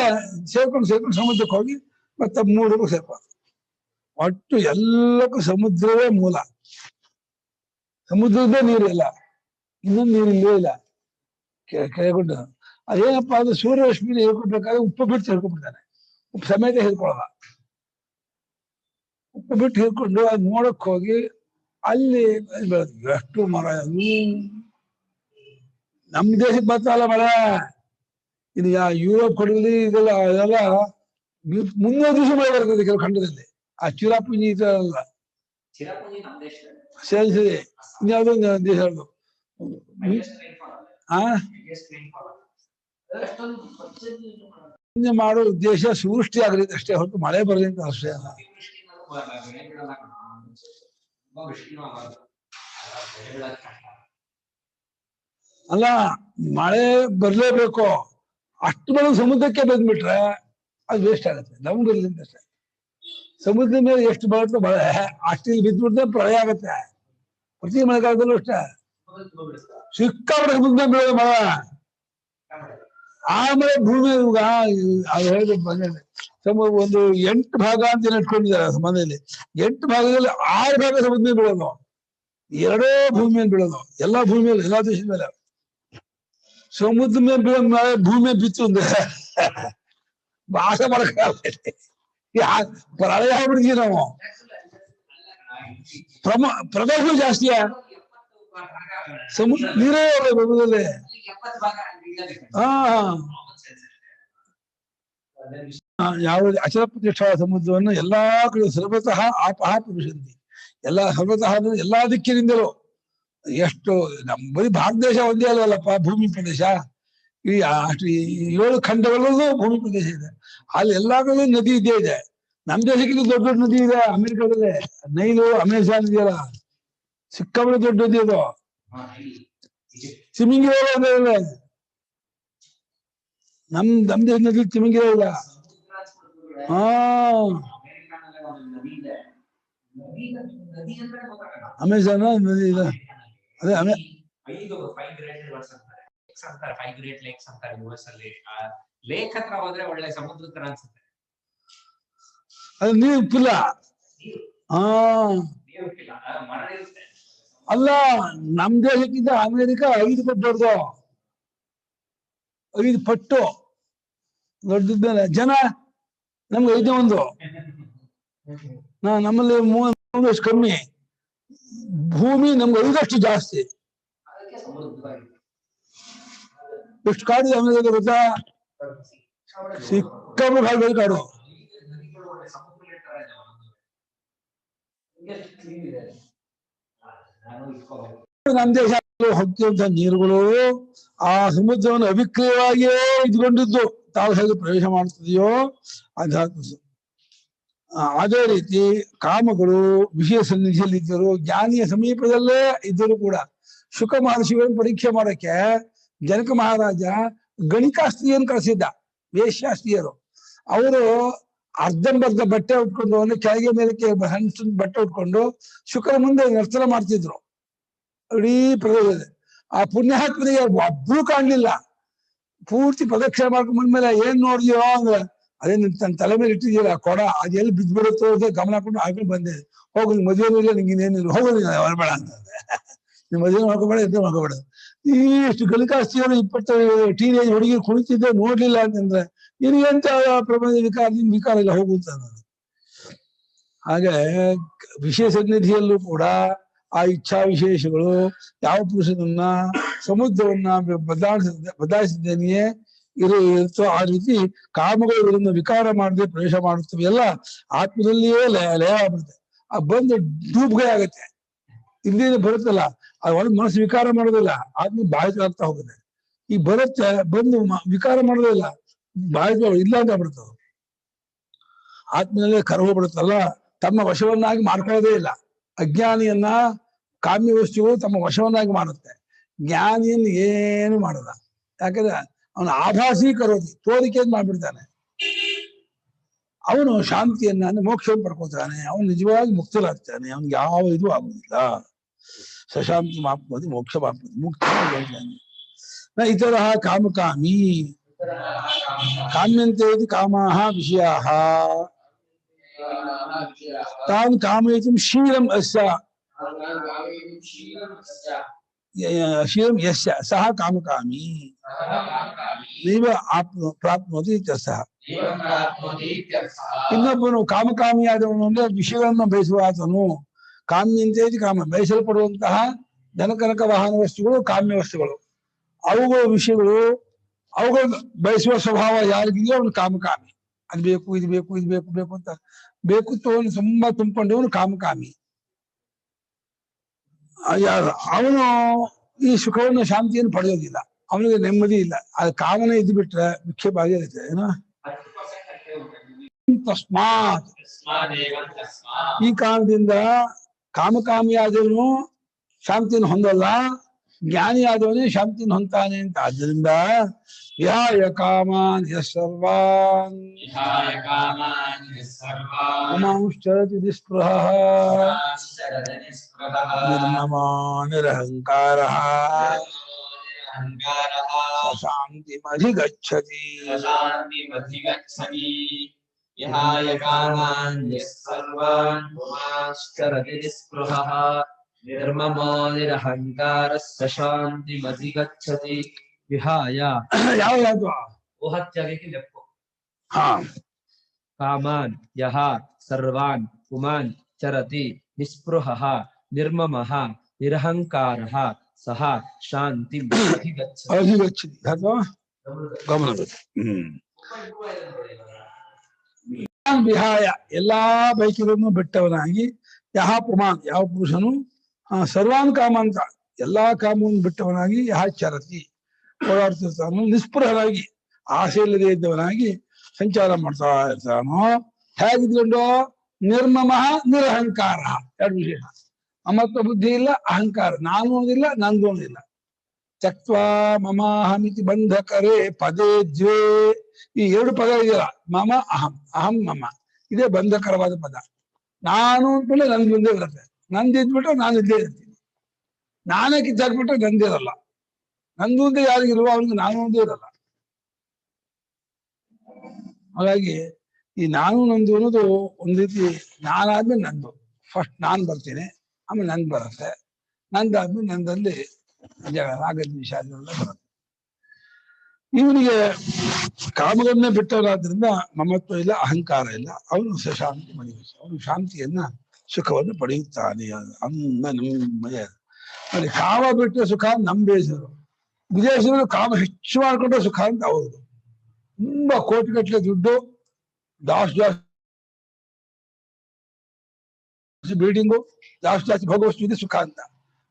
ಸೇರ್ಕೊಂಡು ಸಮುದ್ರಕ್ಕೆ ಹೋಗಿ ಮತ್ತೆ 3ಕ್ಕೂ ಸೇರ್ಕೊಂಡು ಒಟ್ಟು ಎಲ್ಲಕ್ಕೂ ಸಮುದ್ರವೇ ಮೂಲ. ಸಮುದ್ರದ್ದೇ ನೀರಿಲ್ಲ, ಇನ್ನೊಂದು ನೀರಿಲ್ಲೇ ಇಲ್ಲ. ಕೆಳಗೊಂಡು ಅದೇನಪ್ಪ ಅಂದ್ರೆ ಸೂರ್ಯರಶ್ಮಿನ ಹೇಳ್ಕೊಡ್ಬೇಕಾದ್ರೆ ಉಪ್ಪು ಬಿಟ್ಟು ಹೇಳ್ಕೊಂಡ್ಬಿಡ್ತಾನೆ. ಉಪ್ಪು ಸಮೇತ ಹೇಳ್ಕೊಳಲ್ಲ. ಉಪ್ಪು ಬಿಟ್ಟು ಹೇಳ್ಕೊಂಡು ಅದು ನೋಡಕ್ ಹೋಗಿ ಅಲ್ಲಿ ಬೆಳೆದು ಎಷ್ಟು ಮರ. ನಮ್ ದೇಶಕ್ಕೆ ಬರ್ತಾವಲ್ಲ ಮಳೆ. ಇದು ಯುರೋಪ್ ಕಡೆಯಲ್ಲಿ ಇದೆಲ್ಲ 300 ದಿವಸ ಮಳೆ ಬರ್ತದೆ ಕೆಲವು ಖಂಡದಲ್ಲಿ. ಆ ಚಿರಾಪುಂಜಿ ಇದಲ್ಲ ಸರಿ ಇನ್ಯಾವುದೋ ದೇಶ ಮಾಡೋ ಉದ್ದೇಶ ಸೃಷ್ಟಿ ಆಗಲಿ ಅಷ್ಟೇ ಹೊರತು ಮಳೆ ಬರಲಿ ಅಂತ ಅಷ್ಟೇ ಅಲ್ಲ. ಅಲ್ಲ, ಮಳೆ ಬರ್ಲೇಬೇಕು. ಅಷ್ಟು ಬರೋ ಸಮುದ್ರಕ್ಕೆ ಬಂದ್ಬಿಟ್ರೆ ಅದು ವೇಸ್ಟ್ ಆಗುತ್ತೆ. ನಮ್ಗೆ ಬರ್ಲಿ ಅಷ್ಟೇ. ಸಮುದ್ರದ ಮೇಲೆ ಎಷ್ಟು ಬರುತ್ತೋ ಮಳೆ ಅಷ್ಟು ಬಿದ್ದುಬಿಟ್ರೆ ಪ್ರಳಯ ಆಗತ್ತೆ. ಪ್ರತಿ ಮಳೆಗಾಲದಲ್ಲೂ ಅಷ್ಟೇ ಸಿಕ್ಕಾಪಟ್ಟೆ ಸಮುದ್ರ ಬೀಳೋದು ಮಳೆ. ಆಮೇಲೆ ಭೂಮಿ ಅದು ಹೇಳಿದ ಒಂದು 8 ಭಾಗ ಅಂತ ಇಟ್ಕೊಂಡಿದ್ದಾರೆ ಮನೆಯಲ್ಲಿ. 8 ಭಾಗದಲ್ಲಿ 6 ಭಾಗ ಸಮುದ್ರ ಬೀಳೋದು, 2 ಭೂಮಿ ಮೇಲೆ ಬೀಳೋದು. ಎಲ್ಲಾ ಭೂಮಿ ಮೇಲೆ, ಎಲ್ಲಾ ದೇಶದ ಮೇಲೆ. ಸಮುದ್ರ ಮೇಲೆ ಬೀಳೋ ಮಳೆ ಭೂಮಿ ಬಿತ್ತು ಅಂದ್ರೆ ಭಾಷೆ ಮಾಡಕ್ಕಾಗಲ್ಲ. ಪ್ರಳಯ ಆಗ್ಬಿಡ್ತೀವಿ ನಾವು. ಪ್ರದೇಶ ಜಾಸ್ತಿಯ ಸಮುದ್ರ ನೀರೇ ಸಮುದ್ರದಲ್ಲಿ. ಯಾವುದೇ ಅಚಲ ಪ್ರತಿಷ್ಠಾ ಸಮುದ್ರವನ್ನು ಎಲ್ಲಾ ಕಡೆ ಸರ್ವತಃ ಆಪಹ ಪುರುಷಂತಿ. ಸರ್ವತಃ ಅಂದ್ರೆ ಎಲ್ಲಾ ದಿಕ್ಕಿನಿಂದಲೂ. ಎಷ್ಟು ಬರೀ ಭಾರತ ದೇಶ ಒಂದೇ ಅಲ್ವಲ್ಲಪ್ಪ ಭೂಮಿ ಪ್ರದೇಶ. ಈ ಅಷ್ಟು 7 ಖಂಡಗಳಲ್ಲೂ ಭೂಮಿ ಪ್ರದೇಶ ಇದೆ. ಅಲ್ಲಿ ಎಲ್ಲಾ ಕಡೆ ನದಿ ಇದ್ದೇ ಇದೆ. ನಮ್ ದೇಶಕ್ಕಿಂತ ದೊಡ್ಡ ದೊಡ್ಡ ನದಿ ಇದೆ ಅಮೆರಿಕದಲ್ಲೇ. ನೈಲು, ಅಮೆಜಾನ್ ಇದೆಯಲ್ಲ, ಸಿಕ್ಕಾಪಟ್ಟೆ ದೊಡ್ಡ ನದಿ ಅದು. ತಿಮಿಂಗಿಲ ನಮ್ ದೇಶ ನದಿ ತಿಮಿಂಗಿಲ ಇಲ್ಲ. ಅಮೆಜಾನ್ ನದಿ ಇದೆ. ಅದೇ ಲೇಕ್ ಹತ್ರ ಹೋದ್ರೆ ಒಳ್ಳೆ ಸಮುದ್ರ ತರ ಅನ್ಸುತ್ತೆ. ಅದು ನೀರು ಉಪ್ಪಿಲ್ಲ. ಅಲ್ಲ, ನಮ್ ದೇಶಕ್ಕಿಂತ ಅಮೆರಿಕ 5 ಪಟ್ಟು ದೊಡ್ಡದು. 5 ಪಟ್ಟು ದೊಡ್ಡದಿದ್ದಾನೆ. ಜನ ನಮ್ಗೆ 5 ನಮ್ಮಲ್ಲಿ 3 ಕಮ್ಮಿ. ಭೂಮಿ ನಮ್ಗೆ 5 ಜಾಸ್ತಿ. ಎಷ್ಟು ಕಾಡಿದೆ ಅಮೆರಿಕ ಗೊತ್ತಾ? ಸಿಕ್ಕಾಪಟ್ಟೆ ಕಾಡು. ನಮ್ಮ ದೇಶ ಹೋಗ್ತಿರುವಂತಹ ನೀರುಗಳು ಆ ಸಮುದ್ರವನ್ನು ಅವಿಕ್ರಿಯವಾಗಿಯೇ ಇದ್ಕೊಂಡಿದ್ದು ತಾವು ಹೇಗೆ ಪ್ರವೇಶ ಮಾಡ್ತಿದೆಯೋ ಅಧ್ಯಾತ್ಮ. ಅದೇ ರೀತಿ ಕಾಮಗಳು ವಿಷಯ ಸನ್ನಿಧಿಯಲ್ಲಿದ್ದರು, ಜ್ಞಾನಿಯ ಸಮೀಪದಲ್ಲೇ ಇದ್ದರೂ ಕೂಡ ಶುಕ ಮಹರ್ಷಿಗಳನ್ನು ಪರೀಕ್ಷೆ ಮಾಡಕ್ಕೆ ಜನಕ ಮಹಾರಾಜ ಗಣಿಕಾಸ್ತ್ರೀಯನ್ನು ಕಳಿಸಿದ್ದ. ವೇಶ್ಯಾಸ್ತ್ರೀಯರು ಅವರು ಅರ್ಧಂಬರ್ಧ ಬಟ್ಟೆ ಉಟ್ಕೊಂಡು, ಅಂದ್ರೆ ಕೆಳಗೆ ಮೇಲಕ್ಕೆ ಸಣ್ಣ ಬಟ್ಟೆ ಉಟ್ಕೊಂಡು ಶುಕರ ಮುಂದೆ ನರ್ತನ ಮಾಡ್ತಿದ್ರು ಇಡೀ ಪ್ರದೇಶದಲ್ಲಿ. ಆ ಪುಣ್ಯಾತ್ಮನಿಗೆ ಒಬ್ರು ಕಾಣ್ಲಿಲ್ಲ. ಪೂರ್ತಿ ಪ್ರದಕ್ಷಿಣೆ ಮಾಡ್ಕೊಂಡ್ ಬಂದ್ಮೇಲೆ ಏನ್ ನೋಡಿದ್ಯೋ ಅಂದ್ರೆ, ಅದೇ ತನ್ನ ತಲೆ ಮೇಲೆ ಇಟ್ಟಿದ್ದೀರ ಕೊಡ, ಅದೆಲ್ಲಿ ಬಿದ್ದ್ಬಿಡುತ್ತೋ ಅಂತ ಗಮನ ಹಾಕೊಂಡು ಹಾಕೊಂಡು ಬಂದೆ. ಹೋಗು, ನಿನ್ ಮದುವೆ ಇಲ್ಲ, ನಿಂಗೆ ಇನ್ನೇನಿಲ್ಲ, ಹೋಗೋದು ಹೊರಬೇಡ ಅಂತಂದೆ. ನಿಮ್ ಮದುವೆ ಮಾಡ್ಕೋಬೇಡ, ಎದ್ದು ಮಾಡ್ಕೋಬೇಡ. ಇಷ್ಟು ಗಲಿಕಾಸ್ತಿಯವರು 20 ಟೀನೇಜ್ ಹುಡುಗಿ ಕುಳಿತಿದ್ದೆ ನೋಡ್ಲಿಲ್ಲ ಅಂತಂದ್ರೆ ನಿನಗೆಂತ ಪ್ರಬಂಧ ವಿಕಾರ ಇಲ್ಲ, ಹೋಗುತ್ತ. ಹಾಗೆ ವಿಷಯ ಸನ್ನಿಧಿಯಲ್ಲೂ ಕೂಡ ಆ ಇಚ್ಛಾ ವಿಶೇಷಗಳು ಯಾವ ಪುರುಷನನ್ನ ಸಮುದ್ರವನ್ನ ಬದಲಾಯಿಸಿದ್ದೇನೆಯೇ ಇರುತ್ತೋ ಆ ರೀತಿ ಕಾಮಗಳು ಇವರನ್ನು ವಿಕಾರ ಮಾಡದೆ ಪ್ರವೇಶ ಮಾಡುತ್ತವೆ. ಎಲ್ಲ ಆತ್ಮದಲ್ಲಿಯೇ ಲಯ ಆಗ್ಬಿಡುತ್ತೆ. ಆ ಬಂದು ಡೂಬ್ಗೆ ಆಗತ್ತೆ. ಇಲ್ಲಿ ಬರುತ್ತಲ್ಲ, ಅದು ಒಳಗೆ ಮನಸ್ಸು ವಿಕಾರ ಮಾಡೋದಿಲ್ಲ, ಆತ್ಮ ಬಾಹಿತ ಆಗ್ತಾ ಹೋಗುತ್ತೆ. ಈ ಬರುತ್ತೆ, ಬಂದು ವಿಕಾರ ಮಾಡೋದಿಲ್ಲ, ಬಾಹಿತ ಇಲ್ಲ ಅಂತ ಬಿಡ್ತದೆ. ಆತ್ಮನಲ್ಲೇ ಕರಗೋಗ್ಬಿಡುತ್ತಲ್ಲ, ತಮ್ಮ ವಶವನ್ನಾಗಿ ಮಾಡ್ಕೊಳ್ಳೋದೇ ಇಲ್ಲ. ಅಜ್ಞಾನಿಯನ್ನ ಕಾಮ್ಯ ವಸ್ತುಗಳು ತಮ್ಮ ವಶವನ್ನಾಗಿ ಮಾಡುತ್ತೆ. ಜ್ಞಾನಿಯನ್ನು ಏನು ಮಾಡಲ್ಲ. ಯಾಕಂದ್ರೆ ಅವನ ಆಭಾಸಿ ಕರೋತಿ, ತೋರಿಕೆಯನ್ನು ಮಾಡ್ಬಿಡ್ತಾನೆ. ಅವನು ಶಾಂತಿಯನ್ನ ಅಂದ್ರೆ ಮೋಕ್ಷವನ್ನು ಪಡ್ಕೋತಾನೆ, ಅವನು ನಿಜವಾಗಿ ಮುಕ್ತರಾಗ್ತಾನೆ, ಅವನಿಗೆ ಯಾವ ಇದು ಆಗುದಿಲ್ಲ. ಸಶಾಂತಿ ಮಾಪ್ನೋತಿ ಮೋಕ್ಷ ಮಾಪ್ನೋತಿ, ಮುಕ್ತ ಹೇಳ್ತಾನೆ. ನ ಇತರ ಕಾಮಕಾಮಿ ಕಾಮ್ಯಂತೆ ಕಾಮಾಹ ವಿಷಯಾಹ ತಾನ್ ಕಾಮಯಿತುಂ ಶೀಲಂ ಅಸ್ಯ ಶೀಲಂ ಯಸ್ಯ ಸಹ ಕಾಮಕಾಮಿ ನೈವ ಪ್ರಾಪ್ನೋತಿ ಇತ್ಯರ್ಥಃ. ಇನ್ನೊಬ್ಬನು ಕಾಮಕಾಮಿಯಾದವನು ಅಂದ್ರೆ ವಿಷಯಗಳನ್ನು ಬಯಸುವ ಆತನು. ಕಾಮ್ಯಂತೇತಿ ಕಾಮ, ಬಯಸಲ್ಪಡುವಂತಹ ಧನಕನಕ ವಾಹನ ವಸ್ತುಗಳು ಕಾಮ್ಯ ವಸ್ತುಗಳು, ಅವುಗಳ ವಿಷಯಗಳು, ಅವುಗಳು ಬಯಸುವ ಸ್ವಭಾವ ಯಾರಿಗಿದೆಯೋ ಅವನು ಕಾಮಕಾಮಿ. ಅದು ಬೇಕು, ಇದು ಬೇಕು, ಇದು ಬೇಕು ಬೇಕು ಅಂತ ಬೇಕುತ್ವವನ್ನು ತುಂಬಾ ತುಂಬಿಕೊಂಡವನು ಕಾಮಕಾಮಿ. ಯಾರು ಅವನು ಈ ಸುಖವನ್ನು ಶಾಂತಿಯನ್ನು ಪಡೆಯೋದಿಲ್ಲ, ಅವನಿಗೆ ನೆಮ್ಮದಿ ಇಲ್ಲ. ಅದು ಕಾಮನೆ ಇದ್ದು ಬಿಟ್ರೆ ವಿಕ್ಷೇಪ ಆಗಿರುತ್ತೆ. ಏನೋ ತಸ್ಮಾತ್, ಈ ಕಾರಣದಿಂದ ಕಾಮಕಾಮಿಯಾದವನು ಶಾಂತಿಯನ್ನು ಹೊಂದಲ್ಲ, ಜ್ಞಾನಿಯಾದವನೇ ಶಾಂತಿಯನ್ನು ಹೊಂತಾನೆ ಅಂತ. ಆದ್ದರಿಂದ ವಿಹಾಯ ಕಾಮಾನ್ ಸರ್ವಾನ್ ಪುಮಾಂಶ್ಚರತಿ ನಿಸ್ಪೃಹಃ ನಿರ್ಮಮೋ ನಿರಹಂಕಾರಃ ಶಾಂತಿಮಧಿಗಚ್ಚತಿ. ವಿಹಾಯ ಕಾಮಾನ್ ಸರ್ವಾನ್ ಪುಮಾಂಶ್ಚರತಿ ನಿಸ್ಪೃಹಃ ನಿರ್ಮಮೋ ನಿರಹಂಕಾರಃ ಶಾಂತಿಮಧಿಗಚ್ಚತಿ. ವಿಹಾಯ ಯಾವ್ದು ಓಹತ್ಯಾಗಕ್ಕೆ ಲೆಪ್ಪು. ಹಾ, ಕಾಮಾನ್ ಯಹ ಸರ್ವಾನ್ ಪುಮಾನ್ ಚರತಿ ನಿಸ್ಪೃಹಃ ನಿರ್ಮಮಃ ನಿರಹಂಕಾರಃ ಸಹ ಶಾಂತಿ ಅಧಿಗಚ್ಚತಿ ಅಥವಾ ಗಮನ. ವಿಹಾಯ ಎಲ್ಲಾ ಬೈಕಿಗಳನ್ನು ಬಿಟ್ಟವನಾಗಿ, ಯಹ ಪುಮಾನ್ ಯಾವ ಪುರುಷನು ಸರ್ವಾನ್ ಕಾಮ ಅಂತ ಎಲ್ಲಾ ಕಾಮವನ್ನು ಬಿಟ್ಟವನಾಗಿ, ಯಹ ಚರತಿ ಓಡಾಡ್ತಿರ್ತಾನೋ, ನಿಸ್ಪೃಹನಾಗಿ ಆಸೆ ಇಲ್ಲದೆ ಇದ್ದವನಾಗಿ ಸಂಚಾರ ಮಾಡ್ತಾ ಇರ್ತಾನೋ, ಹೇಗಿದ್ಕೊಂಡು ನಿರ್ಮಮ ನಿರಹಂಕಾರ. ಎರಡು ವಿಶೇಷ, ಮಮತ್ವ ಬುದ್ಧಿ ಇಲ್ಲ, ಅಹಂಕಾರ, ನಾನು ಅನ್ನೋದಿಲ್ಲ, ನಂದು ಅನ್ನೋದಿಲ್ಲ. ತ್ಯಕ್ವಾ ಮಮಾಹಮಿತಿ ಬಂಧಕರೇ ಪದೇ ದ್ವೇ, ಈ ಎರಡು ಪದ ಇದೆಯಲ್ಲ, ಮಮ ಅಹಂ, ಅಹಂ ಮಮ, ಇದೇ ಬಂಧಕರವಾದ ಪದ. ನಾನು ಅಂದ್ಮೇಲೆ ನಂದು ಮುಂದೆ ಇರುತ್ತೆ, ನಂದಿದ್ಬಿಟ್ರೆ ನಾನು ಇದ್ದೇ ಇರ್ತೀನಿ. ನಾನೇ ಕಿತ್ತಾಕ್ಬಿಟ್ರೆ ನಂದಿರಲ್ಲ. ನಂದು ಅಂತ ಯಾರಿಗಿರುವ ಅವನಿಗೆ ನಾನು ಒಂದೇ ಇರಲ್ಲ. ಹಾಗಾಗಿ ಈ ನಾನು ನಂದು ಅನ್ನೋದು ಒಂದ್ ರೀತಿ, ನಾನಾದ್ಮೇಲೆ ನಂದು, ಫಸ್ಟ್ ನಾನ್ ಬರ್ತೀನಿ, ಆಮೇಲೆ ನಂದು ಬರುತ್ತೆ, ನಂದಾದ್ಮೇಲೆ ನಂದಲ್ಲಿ ರಾಗದ ವಿಷಾದೆಲ್ಲ ಬರುತ್ತೆ. ಇವನಿಗೆ ಕಾಮಗಳನ್ನೇ ಬಿಟ್ಟವರಾದ್ರಿಂದ ಮಮತ್ವ ಇಲ್ಲ, ಅಹಂಕಾರ ಇಲ್ಲ, ಅವನು ಶಾಂತಿ ಮನೆಯ, ಅವನು ಶಾಂತಿಯನ್ನ ಸುಖವನ್ನು ಪಡೆಯುತ್ತಾನೆ. ಅನ್ನ ನೆಮ್ಮದಿಯ ಅಲ್ಲಿ ಕಾಮ ಬಿಟ್ಟ ಸುಖ ನಮ್ಮ ದೇಶರು, ವಿದೇಶಗಳು ಕಾಮ ಹೆಚ್ಚು ಮಾಡಿಕೊಂಡ್ರೆ ಸುಖ ಅಂತ ಅವ್ರದು. ತುಂಬಾ ಕೋಟಿಗಟ್ಟಲೆ ದುಡ್ಡು, ಜಾಸ್ತಿ ಬಿಲ್ಡಿಂಗು, ಜಾಸ್ತಿ ಭೋಗವಸ್ತು ಇದೆ ಸುಖ ಅಂತ.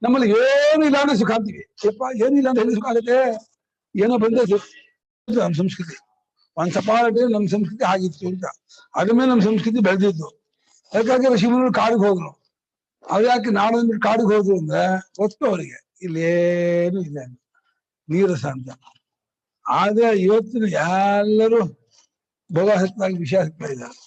ನಮ್ಮಲ್ಲಿ ಏನಿಲ್ಲ ಅಂದ್ರೆ ಸುಖ ಅಂತೀವಿ. ಯಪ್ಪ ಏನಿಲ್ಲ ಅಂದ್ರೆ ಹೇಗೆ ಸುಖ ಆಗುತ್ತೆ? ಏನೋ ಬಂದ್ರೆ ನಮ್ಮ ಸಂಸ್ಕೃತಿ, ಒಂದ್ ಸಪಾಟ ನಮ್ಮ ಸಂಸ್ಕೃತಿ ಆಗಿತ್ತು ಅಂತ. ಅದ್ರ ಮೇಲೆ ನಮ್ಮ ಸಂಸ್ಕೃತಿ ಬೆಳೆದಿದ್ದು. ಯಾಕಾಗಿ ಋಷಿಮುನಿಗಳು ಕಾಡಿಗೆ ಹೋದ್ರು. ಅವ್ಯಾಕೆ ನಾಡಂದ್ಬಿಟ್ಟು ಕಾಡಿಗೆ ಹೋದ್ರು ಅಂದ್ರೆ ಗೊತ್ತು ಅವರಿಗೆ ಇಲ್ಲೇನು ಇಲ್ಲ, ನೀರಸ ಅಂತ. ಆದ್ರೆ ಇವತ್ತಿನ ಎಲ್ಲರೂ ಭೋಗಾಸಕ್ತಾಗಿ ವಿಷಯಾಸಕ್ತ ಇದ್ದಾರೆ.